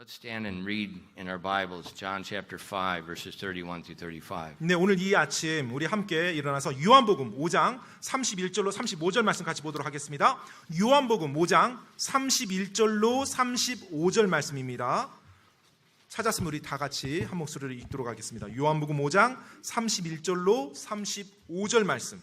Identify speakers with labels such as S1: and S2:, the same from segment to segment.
S1: Let's stand and read in our Bibles John chapter 5 verses 31 through 35.
S2: 네, 오늘 이 아침 우리 함께 일어나서 요한복음 5장 31절로 35절 말씀 같이 보도록 하겠습니다. 요한복음 5장 31절로 35절 말씀입니다. 찾았으면 우리 다 같이 한 목소리로 읽도록 하겠습니다. 요한복음 5장 31절로 35절 말씀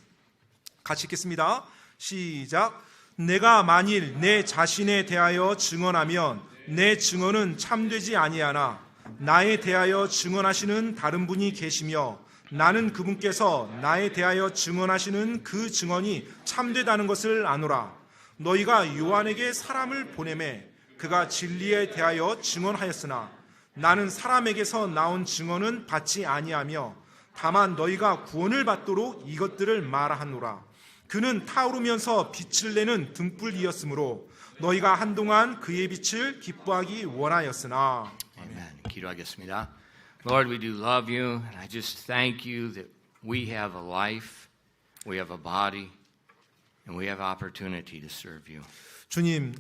S2: 같이 읽겠습니다. 시작. 내가 만일 내 자신에 대하여 증언하면 내 증언은 참되지 아니하나 나에 대하여 증언하시는 다른 분이 계시며 나는 그분께서 나에 대하여 증언하시는 그 증언이 참되다는 것을 아노라. 너희가 요한에게 사람을 보내매 그가 진리에 대하여 증언하였으나 나는 사람에게서 나온 증언은 받지 아니하며 다만 너희가 구원을 받도록 이것들을 말하노라. 그는 타오르면서 빛을 내는 등불이었으므로 너희가 한동안 그의 빛을 기뻐하기 원하였으나.
S1: 아멘. 기도하겠습니다. Lord, we do love you, and I just thank you that we have a life, we have a body, and we have opportunity to serve you.
S2: 주님,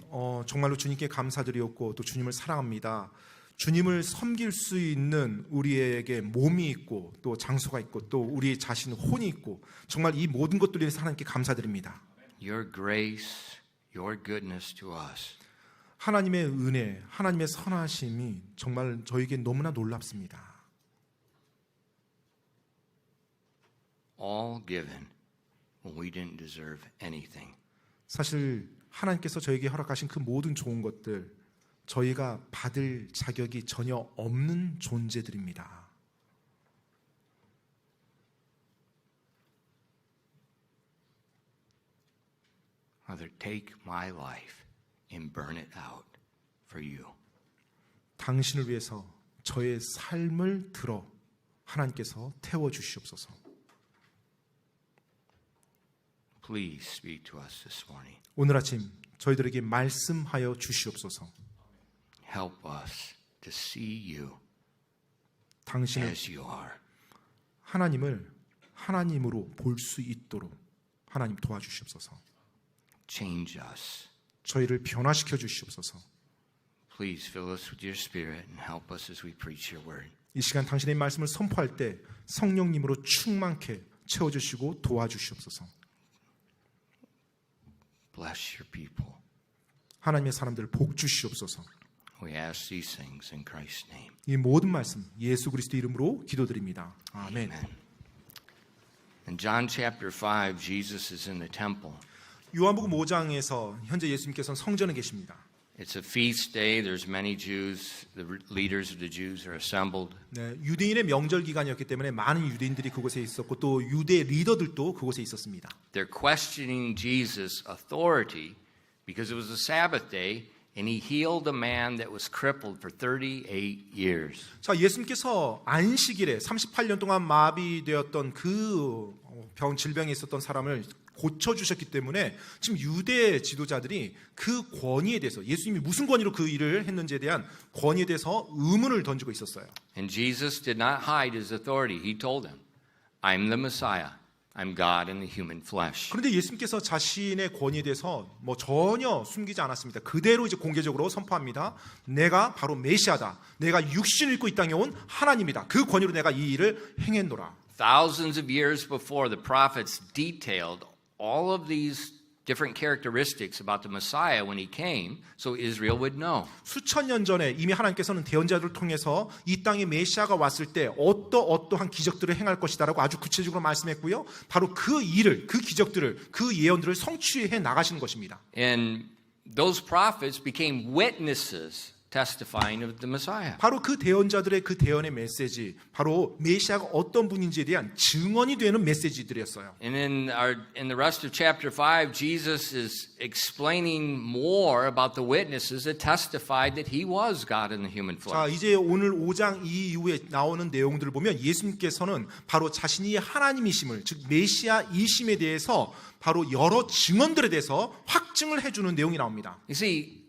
S2: 정말로 주님께 감사드리옵고 또 주님을 사랑합니다. 주님을 섬길 수 있는 우리에게 몸이 있고 또 장소가 있고 또 우리 자신 혼이 있고 정말 이 모든 것들에 대해서 하나님께 감사드립니다.
S1: Your grace, your goodness to us.
S2: 하나님의 은혜, 하나님의 선하심이 정말 저에게 너무나 놀랍습니다.
S1: All given when we didn't deserve anything.
S2: 사실 하나님께서 저에게 허락하신 그 모든 좋은 것들 저희가 받을 자격이 전혀 없는 존재들입니다.
S1: Father, take my life and burn it out for you.
S2: 당신을 위해서 저의 삶을 들어 하나님께서 태워 주시옵소서.
S1: Please speak to us this morning.
S2: 오늘 아침 저희들에게 말씀하여 주시옵소서.
S1: Help us to see you
S2: 당신을
S1: as you are.
S2: 하나님을 하나님으로 볼 수 있도록 하나님 도와주시옵소서.
S1: Change us.
S2: 저희를 변화시켜 주시옵소서.
S1: Please fill us with your spirit and help us as we preach your word.
S2: 이 시간 당신의 말씀을 선포할 때 성령님으로 충만케 채워주시고 도와주시옵소서.
S1: Bless your people.
S2: 하나님의 사람들을 복 주시옵소서.
S1: We ask these things in Christ's name.
S2: 이 모든 말씀 예수 그리스도 이름으로 기도드립니다. 아멘.
S1: Amen. In John chapter 5, Jesus is in the temple.
S2: 요한복음 5장에서 현재 예수님께서는 성전에 계십니다.
S1: It's a feast day. There's many Jews. The leaders of the Jews are assembled.
S2: 네, 유대인의 명절 기간이었기 때문에 많은 유대인들이 그곳에 있었고 또 유대 리더들도 그곳에 있었습니다.
S1: They're questioning Jesus' authority because it was a Sabbath day and he healed a man that was crippled for 38 years.
S2: 자, 예수님께서 안식일에 38년 동안 마비되었던 그 질병에 있었던 사람을 고쳐주셨기 때문에 지금 유대 지도자들이 그 권위에 대해서 예수님이 무슨 권위로 그 일을 했는지에 대한 권위에 대해서 의문을 던지고 있었어요.
S1: And Jesus did not hide his authority. He told them, I'm the Messiah. I'm God in the human flesh.
S2: 그런데 예수님께서 자신의 권위에 대해서 전혀 숨기지 않았습니다. 그대로 이제 공개적으로 선포합니다. 내가 바로 메시아다. 내가 육신을 입고 이 땅에 온 하나님이다. 그 권위로 내가 이 일을 행했노라.
S1: Thousands of years before, the prophets detailed all of these different characteristics about the Messiah when he came, so Israel would know.
S2: 수천 년 전에 이미 하나님께서는 대언자들을 통해서 이 땅에 메시아가 왔을 때 어떠한 기적들을 행할 것이다라고 아주 구체적으로 말씀했고요. 바로 그 일을, 그 기적들을, 그 예언들을 성취해 나가시는 것입니다.
S1: And those prophets became witnesses testifying of the Messiah.
S2: 바로 그 대언자들의 그 대언의 메시지, 바로 메시아가 어떤 분인지에 대한 증언이 되는 메시지들이었어요.
S1: And in the rest of chapter 5, Jesus is explaining more about the witnesses that testified that he was God in the human
S2: 자,
S1: flesh.
S2: 이제 오늘 5장 이후에 나오는 내용들을 보면 예수님께서는 바로 자신이 하나님이심을, 즉 메시아이심에 대해서 바로 여러 증언들에 대해서 확증을 해주는 내용이 나옵니다.
S1: You see,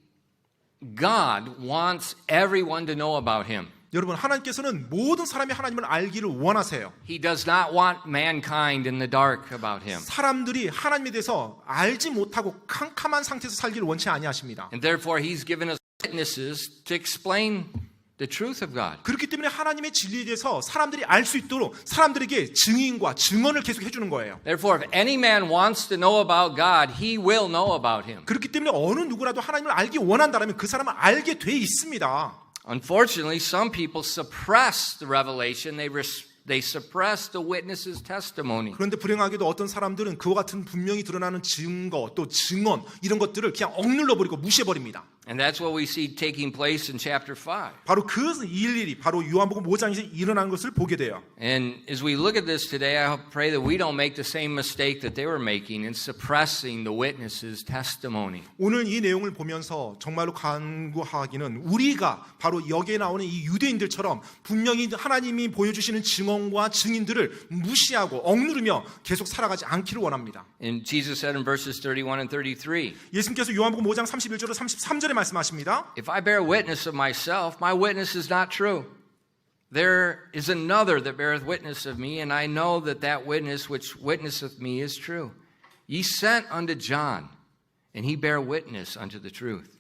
S1: God wants everyone to know about him.
S2: 여러분, 하나님께서는 모든 사람이 하나님을 알기를 원하세요.
S1: He does not want mankind in the dark about him.
S2: 사람들이 하나님에 대해서 알지 못하고 캄캄한 상태에서 살기를 원치 아니하십니다.
S1: And therefore he's given us witnesses to explain the truth of God.
S2: 그렇기 때문에 하나님의 진리에 대해서 사람들이 알 수 있도록 사람들에게 증인과 증언을 계속 해주는 거예요.
S1: Therefore, if any man wants to know about God, he will know about him.
S2: 그렇기 때문에 어느 누구라도 하나님을 알기 원한다면 그 사람은 알게 돼 있습니다.
S1: Unfortunately, some people suppress the revelation. They suppress the witness's testimony.
S2: 그런데 불행하게도 어떤 사람들은 그와 같은 분명히 드러나는 증거 또 증언 이런 것들을 그냥 억눌러 버리고 무시해 버립니다.
S1: And that's what we see taking place in chapter 5.
S2: 바로 그 일일이 바로 요한복음 5장에서 일어난 것을 보게 돼요.
S1: And as we look at this today, I pray that we don't make the same mistake that they were making in suppressing the witness's testimony.
S2: 오늘 이 내용을 보면서 정말로 간구하기는 우리가 바로 여기에 나오는 이 유대인들처럼 분명히 하나님이 보여주시는 증언과 증인들을 무시하고 억누르며 계속 살아가지 않기를 원합니다.
S1: And Jesus said in verses 31 and 33,
S2: 예수님께서 요한복음 5장 31절로 33절에 말씀하십니다.
S1: If I bear witness of myself, my witness is not true. There is another that beareth witness of me, and I know that that witness which witnesseth me is true. Ye sent unto John, and he bare witness unto the truth.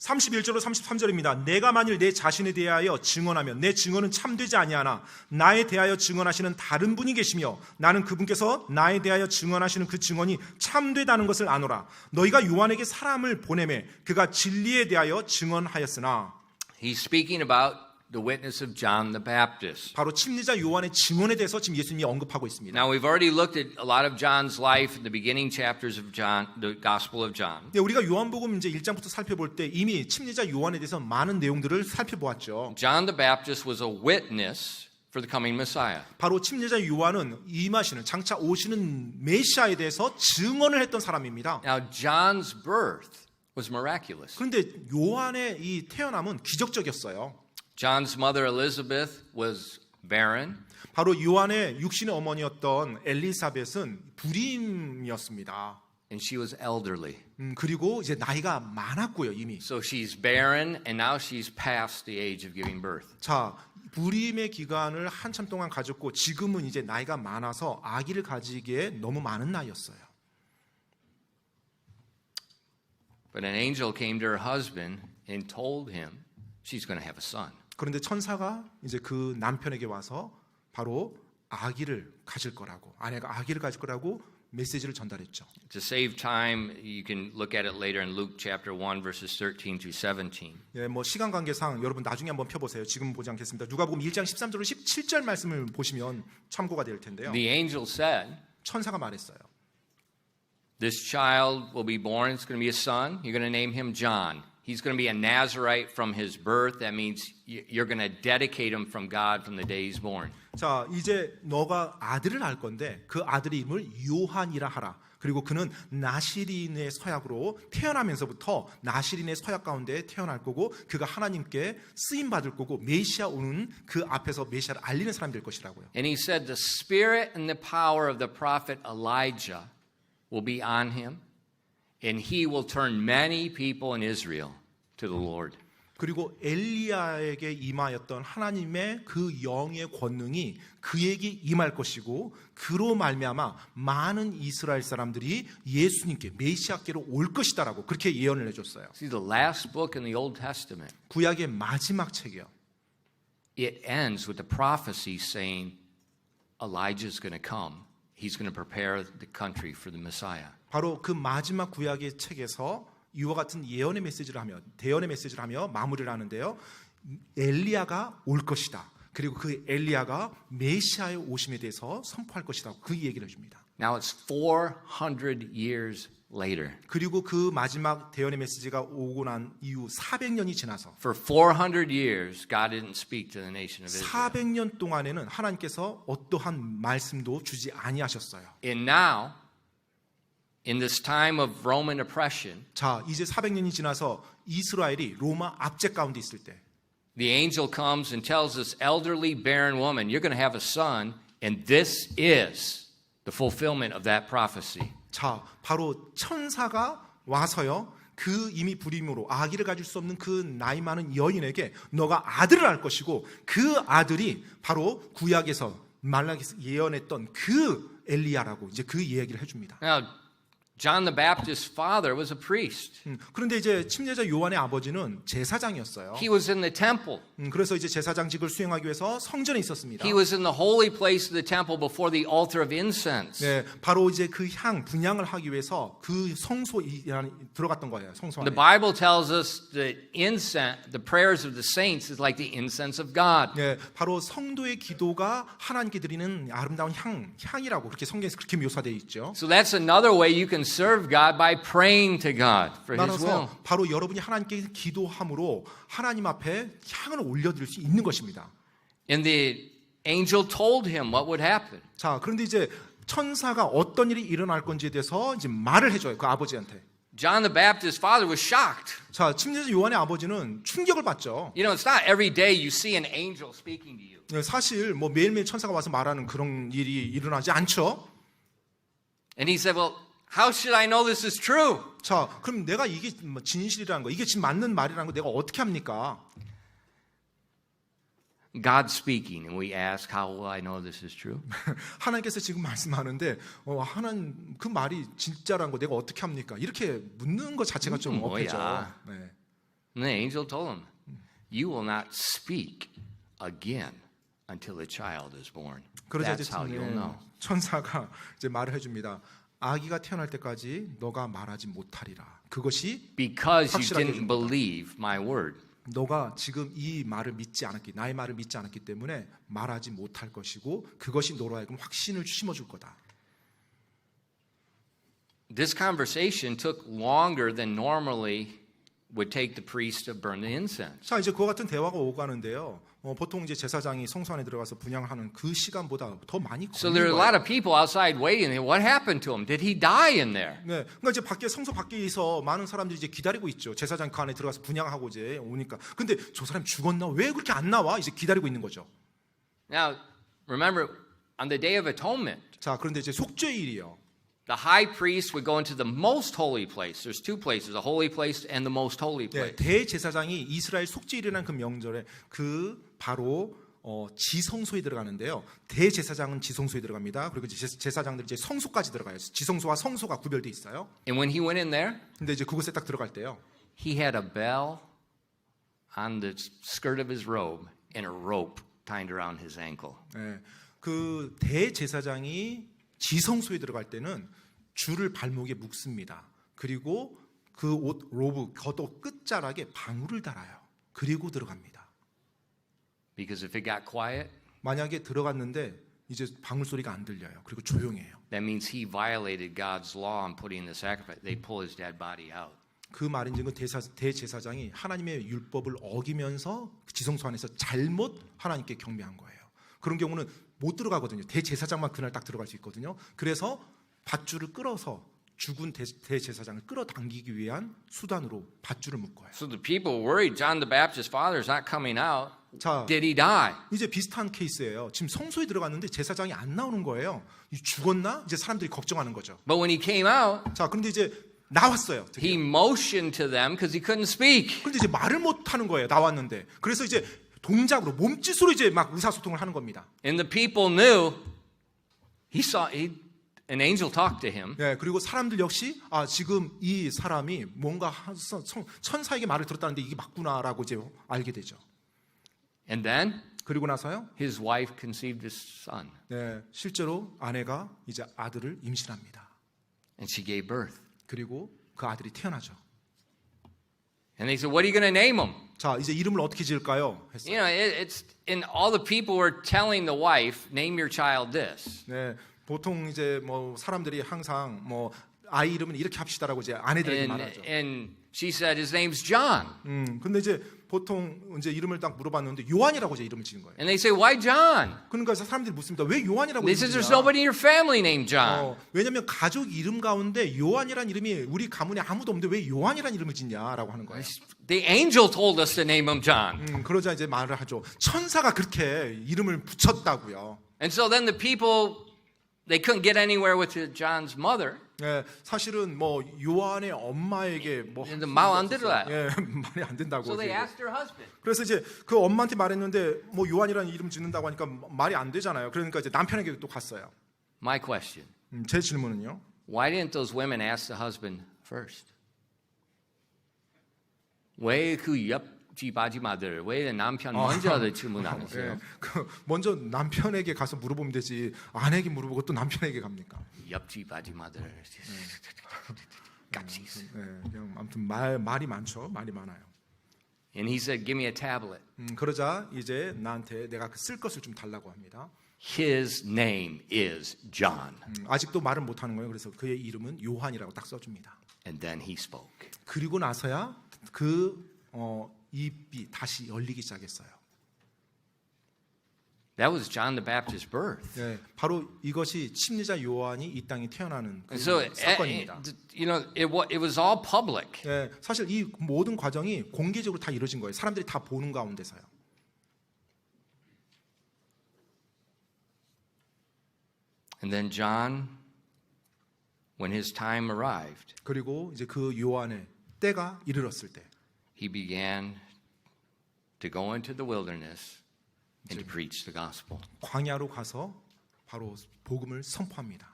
S2: 31절로 33절입니다. 내가 만일 내 자신에 대하여 증언하면 내 증언은 참되지 아니하나 나에 대하여 증언하시는 다른 분이 계시며 나는 그분께서 나에 대하여 증언하시는 그 증언이 참되다는 것을 아노라. 너희가 요한에게 사람을 보내매 그가 진리에 대하여 증언하였으나.
S1: He's speaking about the witness of John the Baptist.
S2: 바로 침례자 요한의 증언에 대해서 지금 예수님이 언급하고 있습니다.
S1: Now we've already looked at a lot of John's life in the beginning chapters of John, the Gospel of John.
S2: 네, 우리가 요한복음 이제 1장부터 살펴볼 때 이미 침례자 요한에 대해서 많은 내용들을 살펴보았죠.
S1: John the Baptist was a witness for the coming Messiah.
S2: 바로 침례자 요한은 임하시는 장차 오시는 메시아에 대해서 증언을 했던 사람입니다.
S1: Now John's birth was miraculous.
S2: 그런데 요한의 이 태어남은 기적적이었어요.
S1: John's mother Elizabeth was barren.
S2: 바로 요한의 육신의 어머니였던 엘리사벳은 불임이었습니다.
S1: And she was elderly.
S2: 그리고 이제 나이가 많았고요, 이미.
S1: So she's barren and now she's past the age of giving birth.
S2: 자, 불임의 기간을 한참 동안 가졌고 지금은 이제 나이가 많아서 아기를 가지기에 너무 많은 나이였어요.
S1: But an angel came to her husband and told him she's going to have a son.
S2: 그런데 천사가 이제 그 남편에게 와서 바로 아기를 가질 거라고, 아내가 아기를 가질 거라고 메시지를 전달했죠.
S1: To save time, you can look at it later in Luke chapter 1 verses 13 through 17.
S2: 예, 뭐 시간 관계상 여러분 나중에 한번 펴보세요. 지금 보지 않겠습니다. 누가복음 1장 13절로 17절 말씀을 보시면 참고가 될 텐데요.
S1: The angel said,
S2: 천사가 말했어요.
S1: This child will be born, it's going to be a son. You're going to name him John. He's going to be a Nazarite from his birth. That means you're going to dedicate him from God from the day he's born.
S2: 자, 이제 너가 아들을 낳을 건데 그 아들의 이름을 요한이라 하라. 그리고 그는 나시린의 서약으로 태어나면서부터 나시린의 서약 가운데 태어날 거고 그가 하나님께 쓰임 받을 거고 메시아 오는 그 앞에서 메시아를 알리는 사람이 될 것이라고요.
S1: And he said the spirit and the power of the prophet Elijah will be on him. And he will turn many people in Israel to the Lord.
S2: 그리고 엘리야에게 임하였던 하나님의 그 영의 권능이 그에게 임할 것이고 그로 말미암아 많은 이스라엘 사람들이 예수님께 메시아께로 올 것이다라고 그렇게 예언을 해줬어요.
S1: See, the last book in the Old Testament,
S2: 구약의 마지막 책이요.
S1: it ends with the prophecy saying Elijah's going to come. He's going to prepare the country for the Messiah.
S2: 바로 그 마지막 구약의 책에서 이와 같은 예언의 메시지를 하며 대언의 메시지를 하며 마무리를 하는데요. 엘리야가 올 것이다. 그리고 그 엘리야가 메시아의 오심에 대해서 선포할 것이다. 그 얘기를 해줍니다.
S1: Now it's 400 years later.
S2: 그리고 그 마지막 대언의 메시지가 오고 난 이후 400년이 지나서
S1: For 400 years, God didn't speak to the nation of Israel.
S2: 400년 동안에는 하나님께서 어떠한 말씀도 주지 아니하셨어요.
S1: And now, in this time of Roman oppression,
S2: 자, 이제 400년이 지나서 이스라엘이 로마 압제 가운데 있을 때
S1: the angel comes and tells this elderly barren woman, you're going to have a son, and this is the fulfillment of that prophecy.
S2: 자, 바로 천사가 와서요. 그 이미 불임으로 아기를 가질 수 없는 그 나이 많은 여인에게 너가 아들을 낳을 것이고 그 아들이 바로 구약에서 말라기에서 예언했던 그 엘리야라고 이제 그 이야기를 해줍니다.
S1: Now, John the Baptist's father was a priest.
S2: 그런데 이제 침례자 요한의 아버지는 제사장이었어요.
S1: He was in the temple.
S2: 그래서 이제 제사장직을 수행하기 위해서 성전에 있었습니다.
S1: He was in the holy place of the temple before the altar of incense.
S2: 네, 바로 이제 그 향 분향을 하기 위해서 그 성소에 들어갔던 거예요. 성소 안에.
S1: The Bible tells us that incense, the prayers of the saints is like the incense of God.
S2: 네, 바로 성도의 기도가 하나님께 드리는 아름다운 향이라고 그렇게 성경에서 그렇게 묘사되어 있죠.
S1: So that's another way you can serve God by praying to God for His will.
S2: 따라서 바로 여러분이 하나님께 기도함으로 하나님 앞에 향을 올려드릴 수 있는 것입니다.
S1: And the angel told him what would happen.
S2: 자, 그런데 이제 천사가 어떤 일이 일어날 건지에 대해서 이제 말을 해줘요. 그 아버지한테.
S1: John the Baptist's father was shocked.
S2: 자, 침례자 요한의 아버지는 충격을 받죠.
S1: You know, it's not every day you see an angel speaking to you.
S2: 네, 사실 뭐 매일매일 천사가 와서 말하는 그런 일이 일어나지 않죠.
S1: And he said, well, how should I know this is true?
S2: 자, 그럼 내가 이게 진실이라는 거, 이게 지금 맞는 말이라는 거 내가 어떻게 합니까?
S1: God speaking, and we ask, how will I know this is true?
S2: 하나님께서 지금 말씀하는데 하나님 그 말이 진짜라는 거 내가 어떻게 합니까? 이렇게 묻는 것 자체가 좀 억해죠. 네.
S1: And the angel told him, you will not speak again until the child is born.
S2: 그러자
S1: That's
S2: 이제
S1: how you'll know.
S2: 천사가 이제 말을 해줍니다. 아기가 태어날 때까지 너가 말하지 못하리라. 그것이
S1: Because you
S2: 확실하게
S1: didn't
S2: 해줍니다.
S1: believe my word.
S2: 너가 지금 이 말을 믿지 않았기, 나의 말을 믿지 않았기 때문에 말하지 못할 것이고 그것이 너로 하여금 확신을 심어줄 거다.
S1: This conversation took longer than normally would take the priest to burn the incense.
S2: 자, 이제 그와 같은 대화가 오고 가는데요. 보통 이제 제사장이 성소 안에 들어가서 분향하는 그 시간보다 더 많이
S1: So
S2: 걸리는
S1: there are a
S2: 거예요.
S1: lot of people outside waiting. What happened to him? Did he die in there?
S2: 네, 그러니까 이제 밖에 성소 밖에서 많은 사람들이 이제 기다리고 있죠. 제사장 그 안에 들어가서 분향하고 이제 오니까. 근데 저 사람 죽었나? 왜 그렇게 안 나와? 이제 기다리고 있는 거죠.
S1: Now, remember, on the Day of Atonement,
S2: 자, 그런데 이제 속죄일이요.
S1: the high priest would go into the most holy place. There's two places, the holy place and the most holy
S2: 네,
S1: place.
S2: 대제사장이 이스라엘 속죄일이라는 그 명절에 그 바로 지성소에 들어가는데요. 대제사장은 지성소에 들어갑니다. 그리고 제사장들이 이제 성소까지 들어가요. 지성소와 성소가 구별돼 있어요.
S1: And when he went in there,
S2: 근데 이제 그곳에 딱 들어갈 때요.
S1: he had a bell on the skirt of his robe and a rope tied around his ankle.
S2: 네, 그 대제사장이 지성소에 들어갈 때는 줄을 발목에 묶습니다. 그리고 그 옷 로브 겉옷 끝자락에 방울을 달아요. 그리고 들어갑니다.
S1: Because if it got quiet,
S2: 만약에 들어갔는데 이제 방울 소리가 안 들려요. 그리고 조용해요.
S1: that means he violated God's law in putting the sacrifice. They pull his dead body out.
S2: 그 말인즉은 대제사장이 하나님의 율법을 어기면서 지성소 안에서 잘못 하나님께 경배한 거예요. 그런 경우는 못 들어가거든요. 대제사장만 그날 딱 들어갈 수 있거든요. 그래서 밧줄을 끌어서 죽은 대제사장을 끌어당기기 위한 수단으로 밧줄을 묶어요.
S1: So the people were worried John the Baptist's father is not coming out.
S2: 자,
S1: Did he die?
S2: 이제 비슷한 케이스예요. 지금 성소에 들어갔는데 제사장이 안 나오는 거예요. 죽었나? 이제 사람들이 걱정하는 거죠.
S1: But when he came out,
S2: 자, 그런데 이제 나왔어요. 드디어.
S1: he motioned to them because he couldn't speak.
S2: 그런데 이제 말을 못 하는 거예요. 나왔는데. 그래서 이제 동작으로 몸짓으로 이제 막 의사소통을 하는 겁니다.
S1: And the people knew an angel talked to him.
S2: 네, 그리고 사람들 역시 지금 이 사람이 뭔가 천사에게 말을 들었다는데 이게 맞구나라고 이제 알게 되죠.
S1: And then
S2: 그리고 나서요.
S1: his wife conceived his son.
S2: 네, 실제로 아내가 이제 아들을 임신합니다.
S1: And she gave birth.
S2: 그리고 그 아들이 태어나죠.
S1: And they said, what are you going to name him?
S2: 자, 이제 이름을 어떻게 지을까요? 했어요.
S1: You know, it's and all the people were telling the wife, name your child this.
S2: 네, 보통 이제 뭐 사람들이 항상 뭐 아이 이름은 이렇게 합시다라고 이제 아내들에게 말하죠.
S1: And she said his name's John.
S2: 근데 이제 보통 이제 이름을 딱 물어봤는데 요한이라고 이제 이름을 지은 거예요.
S1: And they say, why John?
S2: 그러니까 사람들이 묻습니다. 왜 요한이라고
S1: They
S2: 이름을
S1: said, there's
S2: 지냐?
S1: nobody in your family named John.
S2: 왜냐하면 가족 이름 가운데 요한이란 이름이 우리 가문에 아무도 없는데 왜 요한이란 이름을 짓냐라고 하는 거예요.
S1: The angel told us to name him John.
S2: 그러자 이제 말을 하죠. 천사가 그렇게 이름을 붙였다고요.
S1: And so then the people, they couldn't get anywhere with John's mother.
S2: 네, 사실은 뭐 요한의 엄마에게 뭐
S1: 근데 말 안 들어요.
S2: 예, 말이 안 된다고.
S1: So they asked her husband.
S2: 그래서 이제 그 엄마한테 말했는데 뭐 요한이라는 이름 짓는다고 하니까 말이 안 되잖아요. 그러니까 이제 남편에게 또 갔어요.
S1: My question,
S2: 제 질문은요.
S1: Why didn't those women ask the husband first? 왜 그 옆집 아줌마들, 왜 남편 먼저 질문 안 했어요?
S2: 먼저 남편에게 가서 물어보면 되지. 아내에게 물어보고 또 남편에게 갑니까?
S1: 옆집 아줌마들 같이.
S2: 그냥 아무튼 말이 많죠. 말이 많아요.
S1: And he said, "Give me a tablet."
S2: 그러자 이제 나한테 내가 쓸 것을 좀 달라고 합니다.
S1: His name is John.
S2: 아직도 말을 못 하는 거예요. 그래서 그의 이름은 요한이라고 딱 써줍니다.
S1: And then he spoke.
S2: 그리고 나서야 그 입이 다시 열리기 시작했어요.
S1: That was John the Baptist's birth.
S2: 네, 바로 이것이 침례자 요한이 이 땅에 태어나는 그
S1: So,
S2: 사건입니다.
S1: you know, it was all public.
S2: 네, 사실 이 모든 과정이 공개적으로 다 이루어진 거예요. 사람들이 다 보는 가운데서요.
S1: And then John, when his time arrived,
S2: 그리고 이제 그 요한의 때가 이르렀을 때,
S1: he began to go into the wilderness and to preach the gospel.
S2: 광야로 가서 바로 복음을 선포합니다.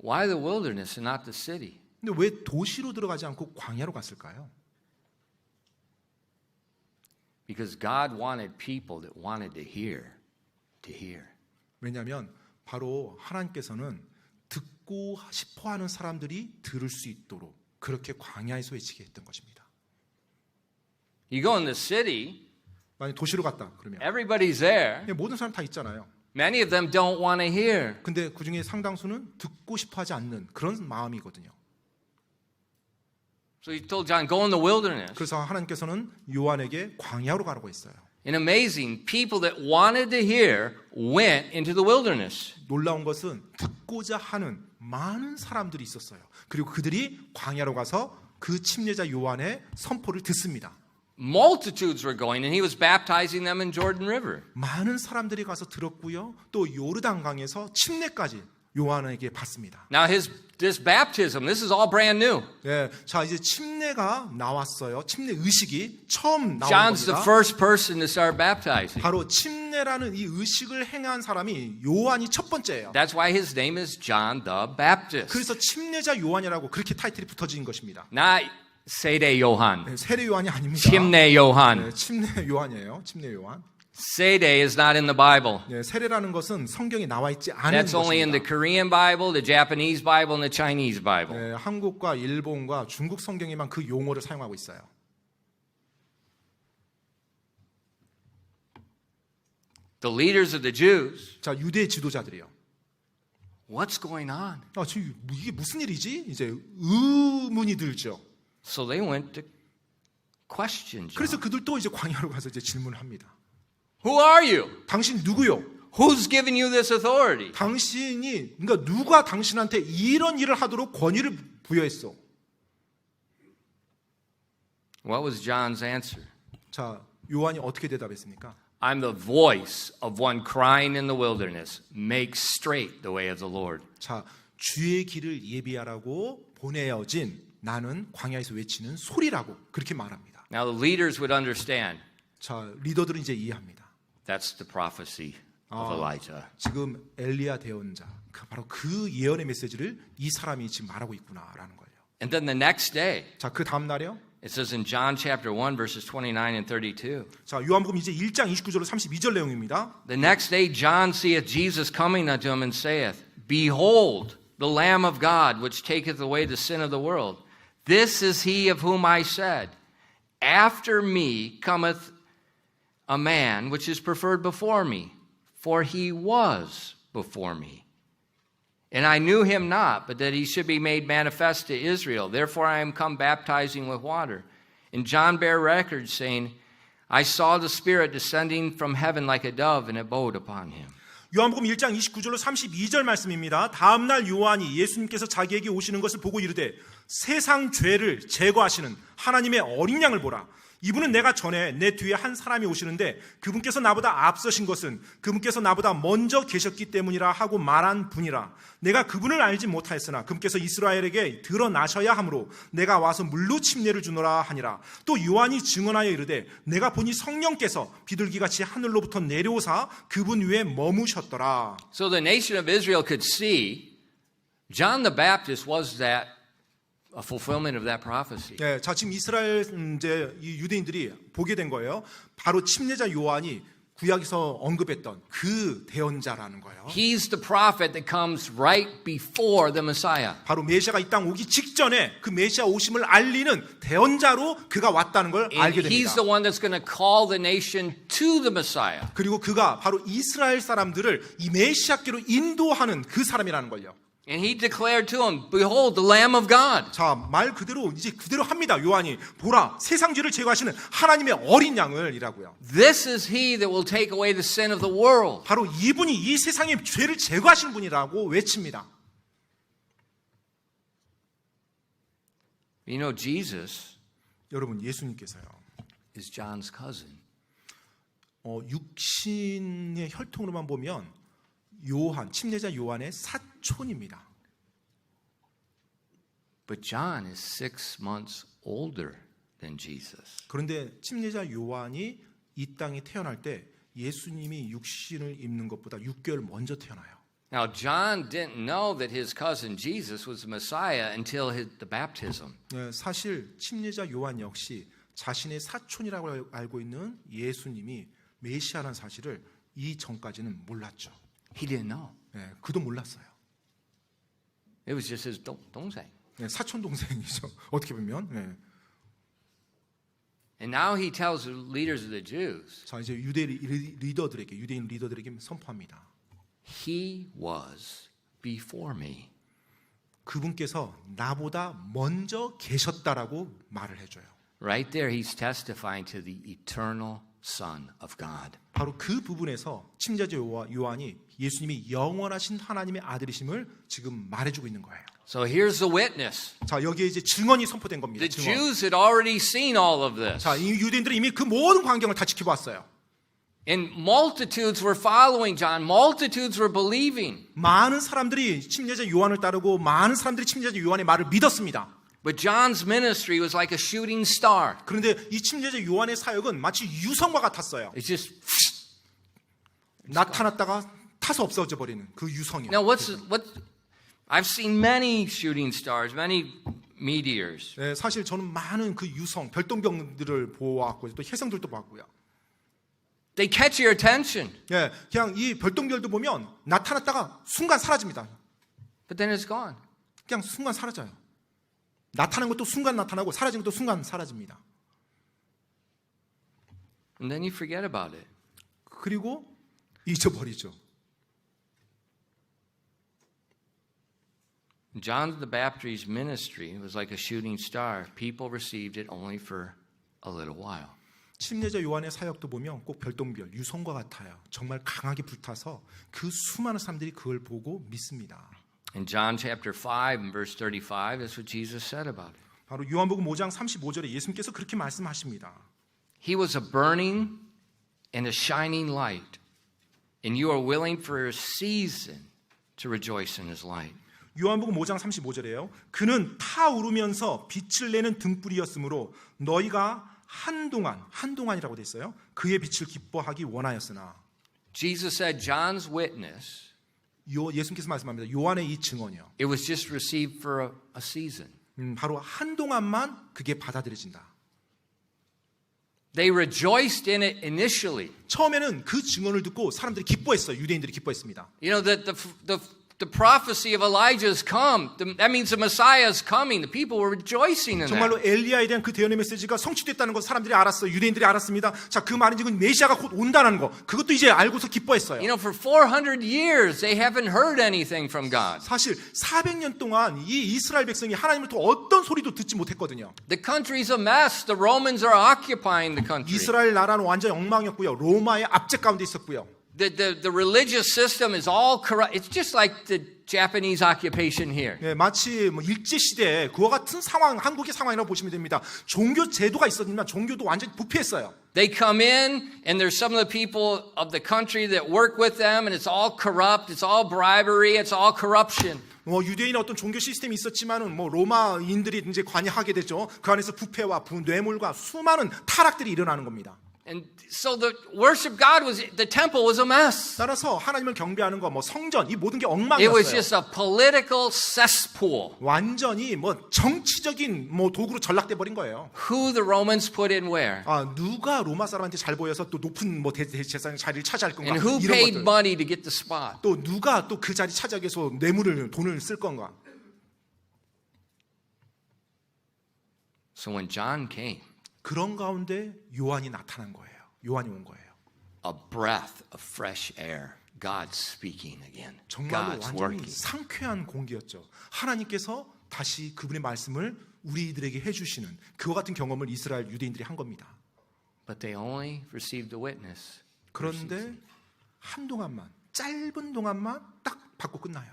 S1: Why the wilderness and not the city?
S2: 근데 왜 도시로 들어가지 않고 광야로 갔을까요?
S1: Because God wanted people that wanted to hear.
S2: 왜냐하면 바로 하나님께서는 듣고 싶어하는 사람들이 들을 수 있도록 그렇게 광야에서 외치게 했던 것입니다.
S1: You go in the city,
S2: 만약 도시로 갔다 그러면
S1: everybody's there.
S2: 모든 사람 다 있잖아요.
S1: Many of them don't want to hear.
S2: 근데 그 중에 상당수는 듣고 싶어하지 않는 그런 마음이거든요.
S1: So he told John, go in the wilderness.
S2: 그래서 하나님께서는 요한에게 광야로 가라고 했어요.
S1: And amazing, people that wanted to hear went into the wilderness.
S2: 놀라운 것은 듣고자 하는 많은 사람들이 있었어요. 그리고 그들이 광야로 가서 그 침례자 요한의 선포를 듣습니다.
S1: Multitudes were going, and he was baptizing them in Jordan River.
S2: 많은 사람들이 가서 들었고요. 또 요르단강에서 침례까지 요한에게 받습니다.
S1: Now this baptism, this is all brand new.
S2: 예, 자 이제 침례가 나왔어요. 침례 의식이 처음 나온
S1: John's the
S2: 겁니다.
S1: first person to start baptizing.
S2: 바로 침례라는 이 의식을 행한 사람이 요한이 첫 번째예요.
S1: That's why his name is John the Baptist.
S2: 그래서 침례자 요한이라고 그렇게 타이틀이 붙어진 것입니다.
S1: Not 세례 요한,
S2: 네, 세례 요한이 아닙니다.
S1: 침례 요한.
S2: 네, 침례 요한이에요. 침례 요한.
S1: 세례 is not in the Bible.
S2: 네, 세례라는 것은 성경에 나와 있지 않은
S1: That's only in the
S2: 것입니다.
S1: Korean Bible, the Japanese Bible, and the Chinese Bible.
S2: 네, 한국과 일본과 중국 성경에만 그 용어를 사용하고 있어요.
S1: The leaders of the Jews,
S2: 자, 유대 지도자들이요.
S1: what's going on?
S2: 지금 이게 무슨 일이지? 이제 의문이 들죠.
S1: So they went to question John.
S2: 그래서 그들도 이제 광야로 가서 이제 질문을 합니다.
S1: Who are you?
S2: 당신 누구요?
S1: Who's given you this authority?
S2: 당신이 그러니까 누가 당신한테 이런 일을 하도록 권위를 부여했어?
S1: What was John's answer?
S2: 자, 요한이 어떻게 대답했습니까?
S1: I'm the voice of one crying in the wilderness. Make straight the way of the Lord.
S2: 자, 주의 길을 예비하라고 보내어진 나는 광야에서 외치는 소리라고 그렇게 말합니다.
S1: Now the leaders would understand.
S2: 자, 리더들은 이제 이해합니다.
S1: That's the prophecy of Elijah.
S2: 지금 엘리야 대언자, 바로 그 예언의 메시지를 이 사람이 지금 말하고 있구나라는 거예요.
S1: And then the next day,
S2: 자, 그 다음 날이요.
S1: it says in John chapter 1 verses 29 and 32.
S2: 자, 요한복음 이제 1장 29절로 32절 내용입니다.
S1: The next day John seeth Jesus coming unto him and saith, Behold, the Lamb of God, which taketh away the sin of the world. This is he of whom I said, After me cometh a man which is preferred before me, for he was before me. And I knew him not, but that he should be made manifest to Israel. Therefore I am come baptizing with water. And John bare record, saying, I saw the Spirit descending from heaven like a dove, and abode upon him.
S2: 요한복음 1장 29절로 32절 말씀입니다. 다음 날 요한이 예수님께서 자기에게 오시는 것을 보고 이르되 세상 죄를 제거하시는 하나님의 어린 양을 보라. 이분은 내가 전에 내 뒤에 한 사람이 오시는데 그분께서 나보다 앞서신 것은 그분께서 나보다 먼저 계셨기 때문이라 하고 말한 분이라. 내가 그분을 알지 못하였으나 그분께서 이스라엘에게 드러나셔야 하므로 내가 와서 물로 침례를 주노라 하니라. 또 요한이 증언하여 이르되 내가 보니 성령께서 비둘기같이 하늘로부터 내려오사 그분 위에 머무셨더라.
S1: So the nation of Israel could see John the Baptist was that a fulfillment of that prophecy.
S2: 예, 자 지금 이스라엘 이제 이 유대인들이 보게 된 거예요. 바로 침례자 요한이 구약에서 언급했던 그 대언자라는 거예요.
S1: He's the prophet that comes right before the Messiah.
S2: 바로 메시아가 이 땅 오기 직전에 그 메시아 오심을 알리는 대언자로 그가 왔다는 걸
S1: And
S2: 알게 됩니다.
S1: he's the one that's going to call the nation to the Messiah.
S2: 그리고 그가 바로 이스라엘 사람들을 이 메시아께로 인도하는 그 사람이라는 걸요.
S1: And he declared to him, Behold, the Lamb of God.
S2: 자, 말 그대로 이제 그대로 합니다. 요한이 보라, 세상 죄를 제거하시는 하나님의 어린 양을이라고요.
S1: This is he that will take away the sin of the world.
S2: 바로 이분이 이 세상의 죄를 제거하시는 분이라고 외칩니다.
S1: You know, Jesus
S2: 여러분, 예수님께서요.
S1: is John's cousin.
S2: 육신의 혈통으로만 보면 요한, 침례자 요한의 사촌입니다.
S1: But John is 6 months older than Jesus.
S2: 그런데 침례자 요한이 이 땅에 태어날 때 예수님이 육신을 입는 것보다 6개월 먼저 태어나요.
S1: Now, John didn't know that his cousin Jesus was the Messiah until the baptism.
S2: 사실 침례자 요한 역시 자신의 사촌이라고 알고 있는 예수님이 메시아라는 사실을 이 전까지는 몰랐죠.
S1: He didn't know.
S2: 그도 몰랐어요.
S1: It was just his 동생.
S2: 사촌 동생이죠. 어떻게 보면.
S1: And now he tells the leaders of the Jews,
S2: 자, 이제 유대 리더들에게, 유대인 리더들에게 선포합니다.
S1: He was before me.
S2: 그분께서 나보다 먼저 계셨다라고 말을 해줘요.
S1: Right there, he's testifying to the eternal Son of God.
S2: 바로 그 부분에서 침례자 요한이 예수님이 영원하신 하나님의 아들이심을 지금 말해주고 있는 거예요.
S1: So here's the witness.
S2: 자, 여기에 이제 증언이 선포된 겁니다.
S1: The
S2: 증언.
S1: Jews had already seen all of this.
S2: 자, 이 유대인들이 이미 그 모든 광경을 다 지켜봤어요.
S1: And multitudes were following John. Multitudes were believing.
S2: 많은 사람들이 침례자 요한을 따르고 많은 사람들이 침례자 요한의 말을 믿었습니다.
S1: But John's ministry was like a shooting star.
S2: 그런데 이 침례자 요한의 사역은 마치 유성과 같았어요.
S1: It's just
S2: 나타났다가 타서 없어져 버리는 그 유성이요.
S1: now what I've seen many shooting stars, many meteors.
S2: 네, 사실 저는 많은 그 유성, 별똥별들을 보았고 또 혜성들도 봤고요.
S1: They catch your attention,
S2: 예, 그냥 이 별똥별도 보면 나타났다가 순간 사라집니다.
S1: but then it's gone.
S2: 그냥 순간 사라져요. 나타난 것도 순간 나타나고 사라진 것도 순간 사라집니다.
S1: And then you forget about it.
S2: 그리고 잊어버리죠.
S1: John the Baptist's ministry was like a shooting star. People received it only for a little while.
S2: 침례자 요한의 사역도 보면 꼭 별똥별, 유성과 같아요. 정말 강하게 불타서 그 수많은 사람들이 그걸 보고 믿습니다.
S1: In John chapter 5 and verse 35, that's what Jesus said about it.
S2: 바로 요한복음 5장 35절에 예수님께서 그렇게 말씀하십니다.
S1: He was a burning and a shining light, and you are willing for a season to rejoice in his light.
S2: 요한복음 5장 35절에요. 그는 타오르면서 빛을 내는 등불이었으므로 너희가 한동안이라고 돼 있어요. 그의 빛을 기뻐하기 원하였으나.
S1: Jesus said John's witness,
S2: 예수님께서 말씀합니다. 요한의 이 증언이요.
S1: it was just received for a season.
S2: 바로 한동안만 그게 받아들여진다.
S1: They rejoiced in it initially.
S2: 처음에는 그 증언을 듣고 사람들이 기뻐했어요. 유대인들이 기뻐했습니다.
S1: You know that the prophecy of Elijah has come. That means the Messiah is coming. The people were rejoicing in
S2: 정말로
S1: that.
S2: 엘리야에 대한 그 대언의 메시지가 성취됐다는 것 사람들이 알았어요. 유대인들이 알았습니다. 자, 그 말은 지금 메시아가 곧 온다는 거. 그것도 이제 알고서 기뻐했어요.
S1: You know, for 400 years they haven't heard anything from God.
S2: 사실 400년 동안 이 이스라엘 백성이 하나님을 또 어떤 소리도 듣지 못했거든요.
S1: The country's a mess. The Romans are occupying the country.
S2: 이스라엘 나라는 완전 엉망이었고요. 로마의 압제 가운데 있었고요.
S1: The religious system is all corrupt. It's just like the Japanese occupation here.
S2: 네, 마치 일제 시대에 그와 같은 상황, 한국의 상황이라고 보시면 됩니다. 종교 제도가 있었지만 종교도 완전히 부패했어요.
S1: They come in and there's some of the people of the country that work with them and it's all corrupt. It's all bribery. It's all corruption.
S2: 유대인의 어떤 종교 시스템이 있었지만은 로마인들이 이제 관여하게 되죠. 그 안에서 부패와 뇌물과 수많은 타락들이 일어나는 겁니다.
S1: And so the worship God was, the temple was a mess.
S2: 따라서 하나님을 경배하는 거, 뭐 성전, 이 모든 게
S1: It was
S2: 엉망이었어요.
S1: just a political cesspool.
S2: 완전히 뭐 정치적인 뭐 도구로 전락돼 버린 거예요.
S1: Who the Romans put in where?
S2: 누가 로마 사람한테 잘 보여서 또 높은 뭐 대제사장 자리를 차지할 건가?
S1: And who
S2: 이런
S1: paid
S2: 것들.
S1: money to get the spot?
S2: 또 누가 또 그 자리 차지하기 위해서 돈을 쓸 건가?
S1: So when John came,
S2: 그런 가운데 요한이 나타난 거예요. 요한이 온 거예요.
S1: a breath of fresh air. God's speaking again.
S2: 정말로
S1: God's
S2: 완전히
S1: working.
S2: 상쾌한 공기였죠. 하나님께서 다시 그분의 말씀을 우리들에게 해주시는 그와 같은 경험을 이스라엘 유대인들이 한 겁니다.
S1: But they only received the witness.
S2: 그런데 한동안만, 짧은 동안만 딱 받고 끝나요.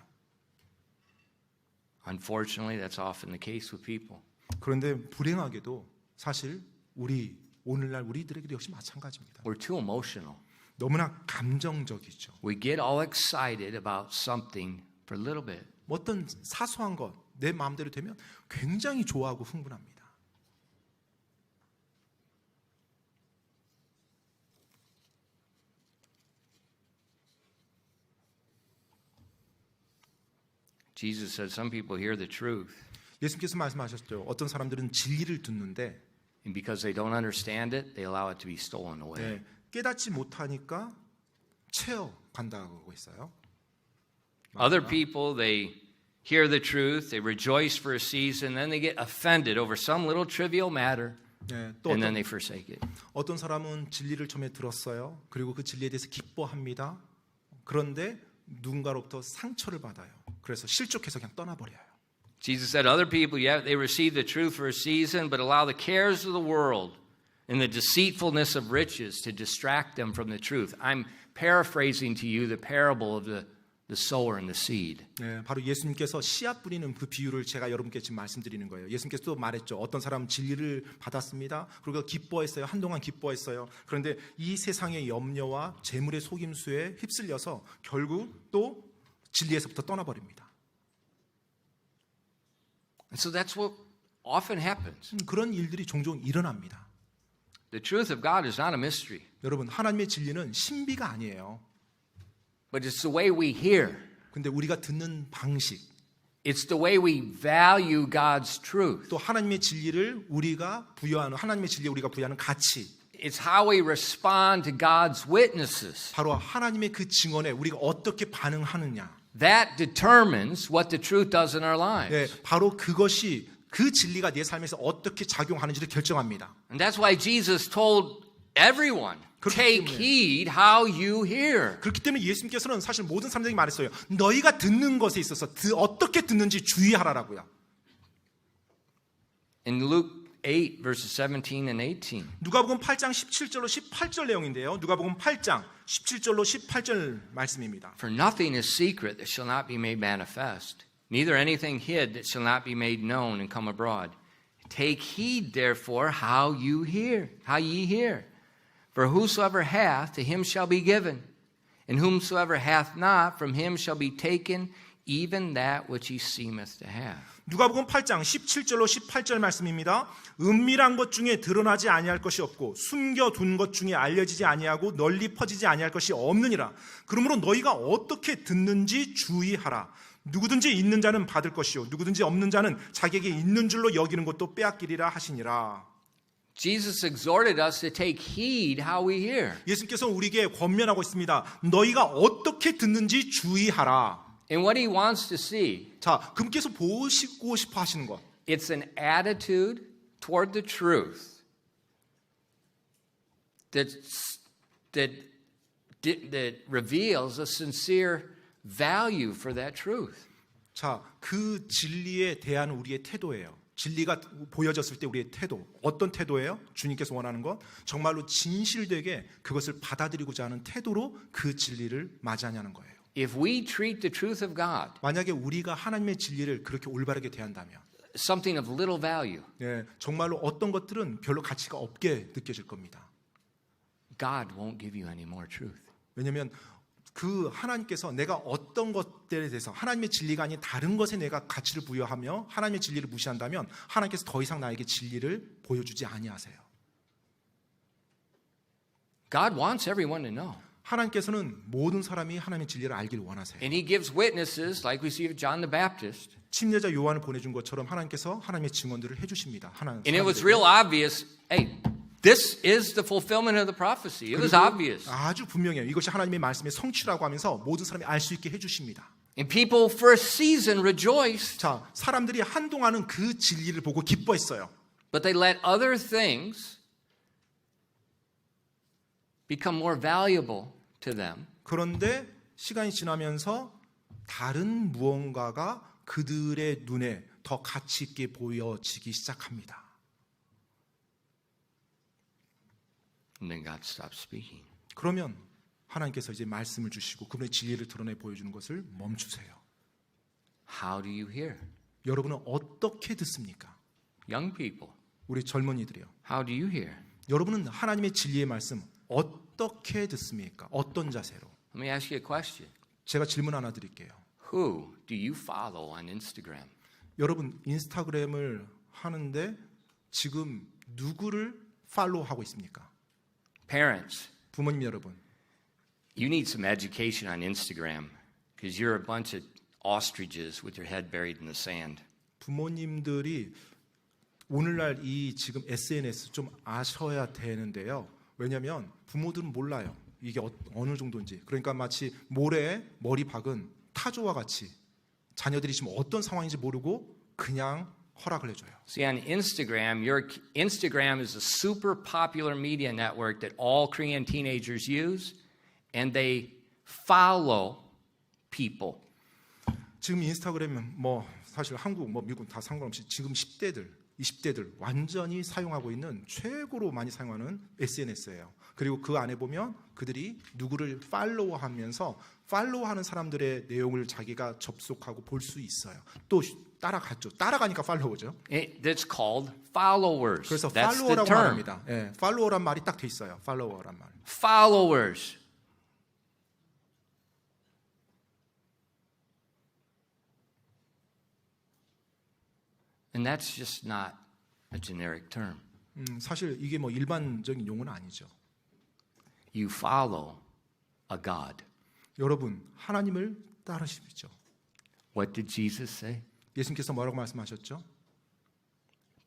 S1: Unfortunately, that's often the case with people.
S2: 그런데 불행하게도 사실 오늘날 우리들에게도 역시 마찬가지입니다.
S1: We're too emotional.
S2: 너무나 감정적이죠.
S1: We get all excited about something for a little bit.
S2: 어떤 사소한 것, 내 마음대로 되면 굉장히 좋아하고 흥분합니다.
S1: Jesus said some people hear the truth,
S2: 예수님께서 말씀하셨죠. 어떤 사람들은 진리를 듣는데
S1: and because they don't understand it, they allow it to be stolen away.
S2: 깨닫지 못하니까 채워 간다고 했어요.
S1: Other people, they hear the truth, they rejoice for a season, then they get offended over some little trivial matter,
S2: 또
S1: and then they forsake it.
S2: 어떤 사람은 진리를 처음에 들었어요. 그리고 그 진리에 대해서 기뻐합니다. 그런데 누군가로부터 상처를 받아요. 그래서 실족해서 그냥 떠나버려요.
S1: Jesus said other people, yeah, they receive the truth for a season, but allow the cares of the world and the deceitfulness of riches to distract them from the truth. I'm paraphrasing to you the parable of the sower and the seed.
S2: 바로 예수님께서 씨앗 뿌리는 그 비유를 제가 여러분께 지금 말씀드리는 거예요. 예수님께서 또 말했죠. 어떤 사람은 진리를 받았습니다. 그리고 기뻐했어요. 한동안 기뻐했어요. 그런데 이 세상의 염려와 재물의 속임수에 휩쓸려서 결국 또 진리에서부터 떠나버립니다.
S1: And so that's what often happens.
S2: 그런 일들이 종종 일어납니다.
S1: The truth of God is not a mystery,
S2: 여러분, 하나님의 진리는 신비가 아니에요.
S1: but it's the way we hear.
S2: 근데 우리가 듣는 방식,
S1: It's the way we value God's truth.
S2: 또 하나님의 진리를 우리가 부여하는 하나님의 진리에 우리가 부여하는 가치,
S1: It's how we respond to God's witnesses.
S2: 바로 하나님의 그 증언에 우리가 어떻게 반응하느냐.
S1: That determines what the truth does in our lives.
S2: 바로 그것이 그 진리가 내 삶에서 어떻게 작용하는지를 결정합니다.
S1: And that's why Jesus told everyone, take heed how you hear.
S2: 그렇기 때문에 예수님께서는 사실 모든 사람들에게 말했어요. 너희가 듣는 것에 있어서 어떻게 듣는지 주의하라고요.
S1: In Luke 8, verses 17 and 18.
S2: 누가복음 8장 17절로 18절 내용인데요. 누가복음 8장 17절로 18절 말씀입니다.
S1: For nothing is secret that shall not be made manifest, neither anything hid that shall not be made known and come abroad. Take heed therefore how ye hear. For whosoever hath, to him shall be given, and whomsoever hath not, from him shall be taken even that which he seemeth to have.
S2: 누가복음 8장 17절로 18절 말씀입니다. 은밀한 것 중에 드러나지 아니할 것이 없고 숨겨둔 것 중에 알려지지 아니하고 널리 퍼지지 아니할 것이 없느니라. 그러므로 너희가 어떻게 듣는지 주의하라. 누구든지 있는 자는 받을 것이요 누구든지 없는 자는 자기에게 있는 줄로 여기는 것도 빼앗기리라 하시니라.
S1: Jesus exhorted us to take heed how we hear.
S2: 예수님께서 우리에게 권면하고 있습니다. 너희가 어떻게 듣는지 주의하라.
S1: And what he wants to see,
S2: 자, 그분께서 보시고 싶어 하시는 것.
S1: it's an attitude toward the truth that reveals a sincere value for that truth.
S2: 자, 그 진리에 대한 우리의 태도예요. 진리가 보여졌을 때 우리의 태도. 어떤 태도예요? 주님께서 원하는 것. 정말로 진실되게 그것을 받아들이고자 하는 태도로 그 진리를 맞이하냐는 거예요.
S1: If we treat the truth of God
S2: 만약에 우리가 하나님의 진리를 그렇게 올바르게 대한다면
S1: something of little value,
S2: 정말로 어떤 것들은 별로 가치가 없게 느껴질 겁니다.
S1: God won't give you any more truth.
S2: 왜냐하면 그 하나님께서 내가 어떤 것들에 대해서 하나님의 진리가 아닌 다른 것에 내가 가치를 부여하며 하나님의 진리를 무시한다면 하나님께서 더 이상 나에게 진리를 보여주지 아니하세요.
S1: God wants everyone to know.
S2: 하나님께서는 모든 사람이 하나님의 진리를 알길 원하세요.
S1: And he gives witnesses like we see of John the Baptist.
S2: 침례자 요한을 보내준 것처럼 하나님께서 하나님의 증언들을 해주십니다.
S1: And it was real obvious, hey, this is the fulfillment of the prophecy. It was obvious.
S2: 아주 분명해요. 이것이 하나님의 말씀의 성취라고 하면서 모든 사람이 알 수 있게 해주십니다.
S1: And people for a season rejoiced.
S2: 자, 사람들이 한동안은 그 진리를 보고 기뻐했어요.
S1: But they let other things become more valuable to them.
S2: 그런데 시간이 지나면서 다른 무언가가 그들의 눈에 더 가치 있게 보여지기 시작합니다.
S1: And then God stopped speaking.
S2: 그러면 하나님께서 이제 말씀을 주시고 그분의 진리를 드러내 보여주는 것을 멈추세요.
S1: How do you hear?
S2: 여러분은 어떻게 듣습니까?
S1: Young people,
S2: 우리 젊은이들이요.
S1: how do you hear?
S2: 여러분은 하나님의 진리의 말씀 어떻게 듣습니까? 어떤 자세로?
S1: Let me ask you a question.
S2: 제가 질문 하나 드릴게요.
S1: Who do you follow on Instagram?
S2: 여러분 인스타그램을 하는데 지금 누구를 팔로우하고 있습니까?
S1: Parents,
S2: 부모님 여러분.
S1: you need some education on Instagram because you're a bunch of ostriches with your head buried in the sand.
S2: 부모님들이 오늘날 이 지금 SNS 좀 아셔야 되는데요. 왜냐하면 부모들은 몰라요. 이게 어느 정도인지. 그러니까 마치 모래에 머리 박은 타조와 같이 자녀들이 지금 어떤 상황인지 모르고 그냥 허락을 해줘요.
S1: See, on Instagram, Instagram is a super popular media network that all Korean teenagers use, and they follow people.
S2: 지금 인스타그램은 뭐 사실 한국, 뭐 미국 다 상관없이 지금 10대들, 20대들 완전히 사용하고 있는 최고로 많이 사용하는 SNS예요. 그리고 그 안에 보면 그들이 누구를 팔로우하면서 팔로우하는 사람들의 내용을 자기가 접속하고 볼 수 있어요. 또 따라갔죠. 따라가니까 팔로우죠.
S1: That's called followers.
S2: 그래서
S1: That's the
S2: 팔로워라고
S1: term.
S2: 말합니다. 예, 팔로워란 말이 딱 돼 있어요. 팔로워란 말.
S1: Followers. And that's just not a generic term.
S2: 사실 이게 뭐 일반적인 용어는 아니죠.
S1: You follow a God.
S2: 여러분 하나님을 따르십시오.
S1: What did Jesus say?
S2: 예수님께서 뭐라고 말씀하셨죠?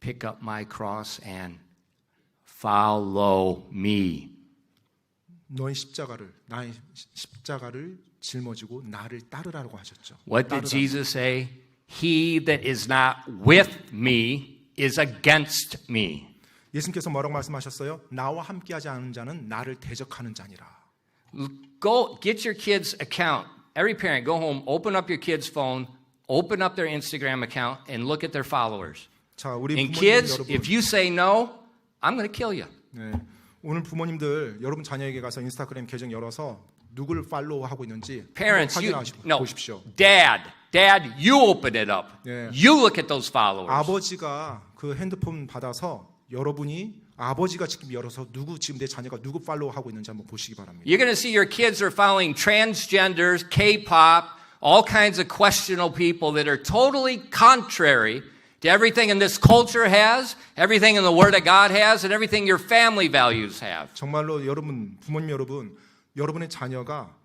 S1: Pick up my cross and follow me.
S2: 너의 십자가를 나의 십자가를 짊어지고 나를 따르라고 하셨죠.
S1: What did Jesus say? He that is not with me is against me.
S2: 예수님께서 뭐라고 말씀하셨어요? 나와 함께하지 않은 자는 나를 대적하는 자니라.
S1: Go get your kids' account. Every parent, go home, open up your kid's phone, open up their Instagram account, and look at their followers.
S2: 자, 우리
S1: And
S2: 부모님
S1: kids,
S2: 여러분,
S1: if you say no, I'm going to kill you.
S2: 네, 오늘 부모님들 여러분 자녀에게 가서 인스타그램 계정 열어서 누구를 팔로우하고 있는지
S1: Parents,
S2: 확인하시고
S1: no,
S2: 보십시오.
S1: Dad, you open it up.
S2: Yeah.
S1: You look at those followers.
S2: 아버지가 그 핸드폰 받아서 여러분이 아버지가 지금 열어서 누구 지금 내 자녀가 누구 팔로우하고 있는지 한번 보시기 바랍니다.
S1: You're going to see your kids are following transgenders, K-pop, all kinds of questionable people that are totally contrary to everything in this culture has, everything in the Word of God has, and everything your family values have.
S2: 정말로 여러분 부모님 여러분 여러분의 자녀가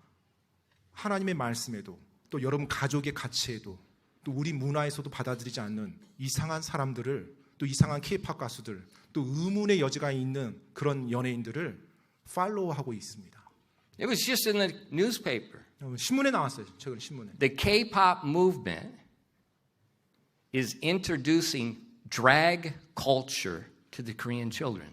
S2: 하나님의 말씀에도 또 여러분 가족의 가치에도 또 우리 문화에서도 받아들이지 않는 이상한 사람들을 또 이상한 K-팝 가수들 또 의문의 여지가 있는 그런 연예인들을 팔로우하고 있습니다.
S1: It was just in the newspaper.
S2: 신문에 나왔어요. 최근 신문에.
S1: The K-pop movement is introducing drag culture to the Korean children.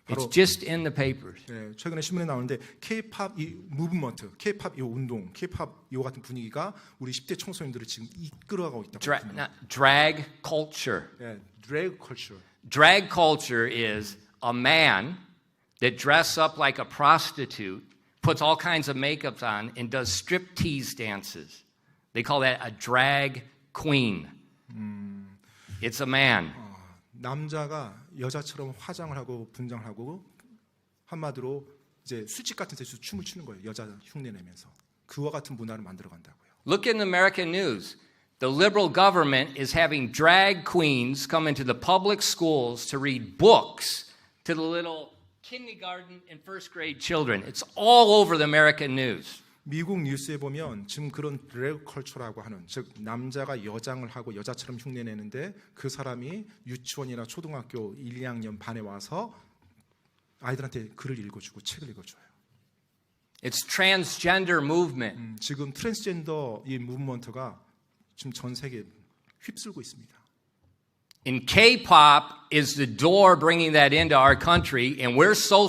S1: It's just in the papers.
S2: 네, 최근에 신문에 나오는데 K-팝 이 무브먼트, K-팝 이 운동, K-팝 이 같은 분위기가 우리 10대 청소년들을 지금 이끌어가고 있다고.
S1: Drag culture.
S2: 네, drag culture.
S1: Drag culture is a man that dresses up like a prostitute, puts all kinds of makeup on, and does striptease dances. They call that a drag queen. It's a man.
S2: 남자가 여자처럼 화장을 하고 분장을 하고 한마디로 이제 술집 같은 데서 춤을 추는 거예요. 여자 흉내 내면서 그와 같은 문화를 만들어 간다고요.
S1: Look in the American news. The liberal government is having drag queens come into the public schools to read books to the little kindergarten and first grade children. It's all over the American news.
S2: 미국 뉴스에 보면 지금 그런 드래그 컬처라고 하는, 즉 남자가 여장을 하고 여자처럼 흉내내는데 그 사람이 유치원이나 초등학교 1, 2학년 반에 와서 아이들한테 글을 읽어주고 책을 읽어줘요.
S1: It's transgender movement.
S2: 지금 트랜스젠더 이 무브먼트가 지금 전 세계에 휩쓸고 있습니다.
S1: And K-pop is the door bringing that into our country, and we're so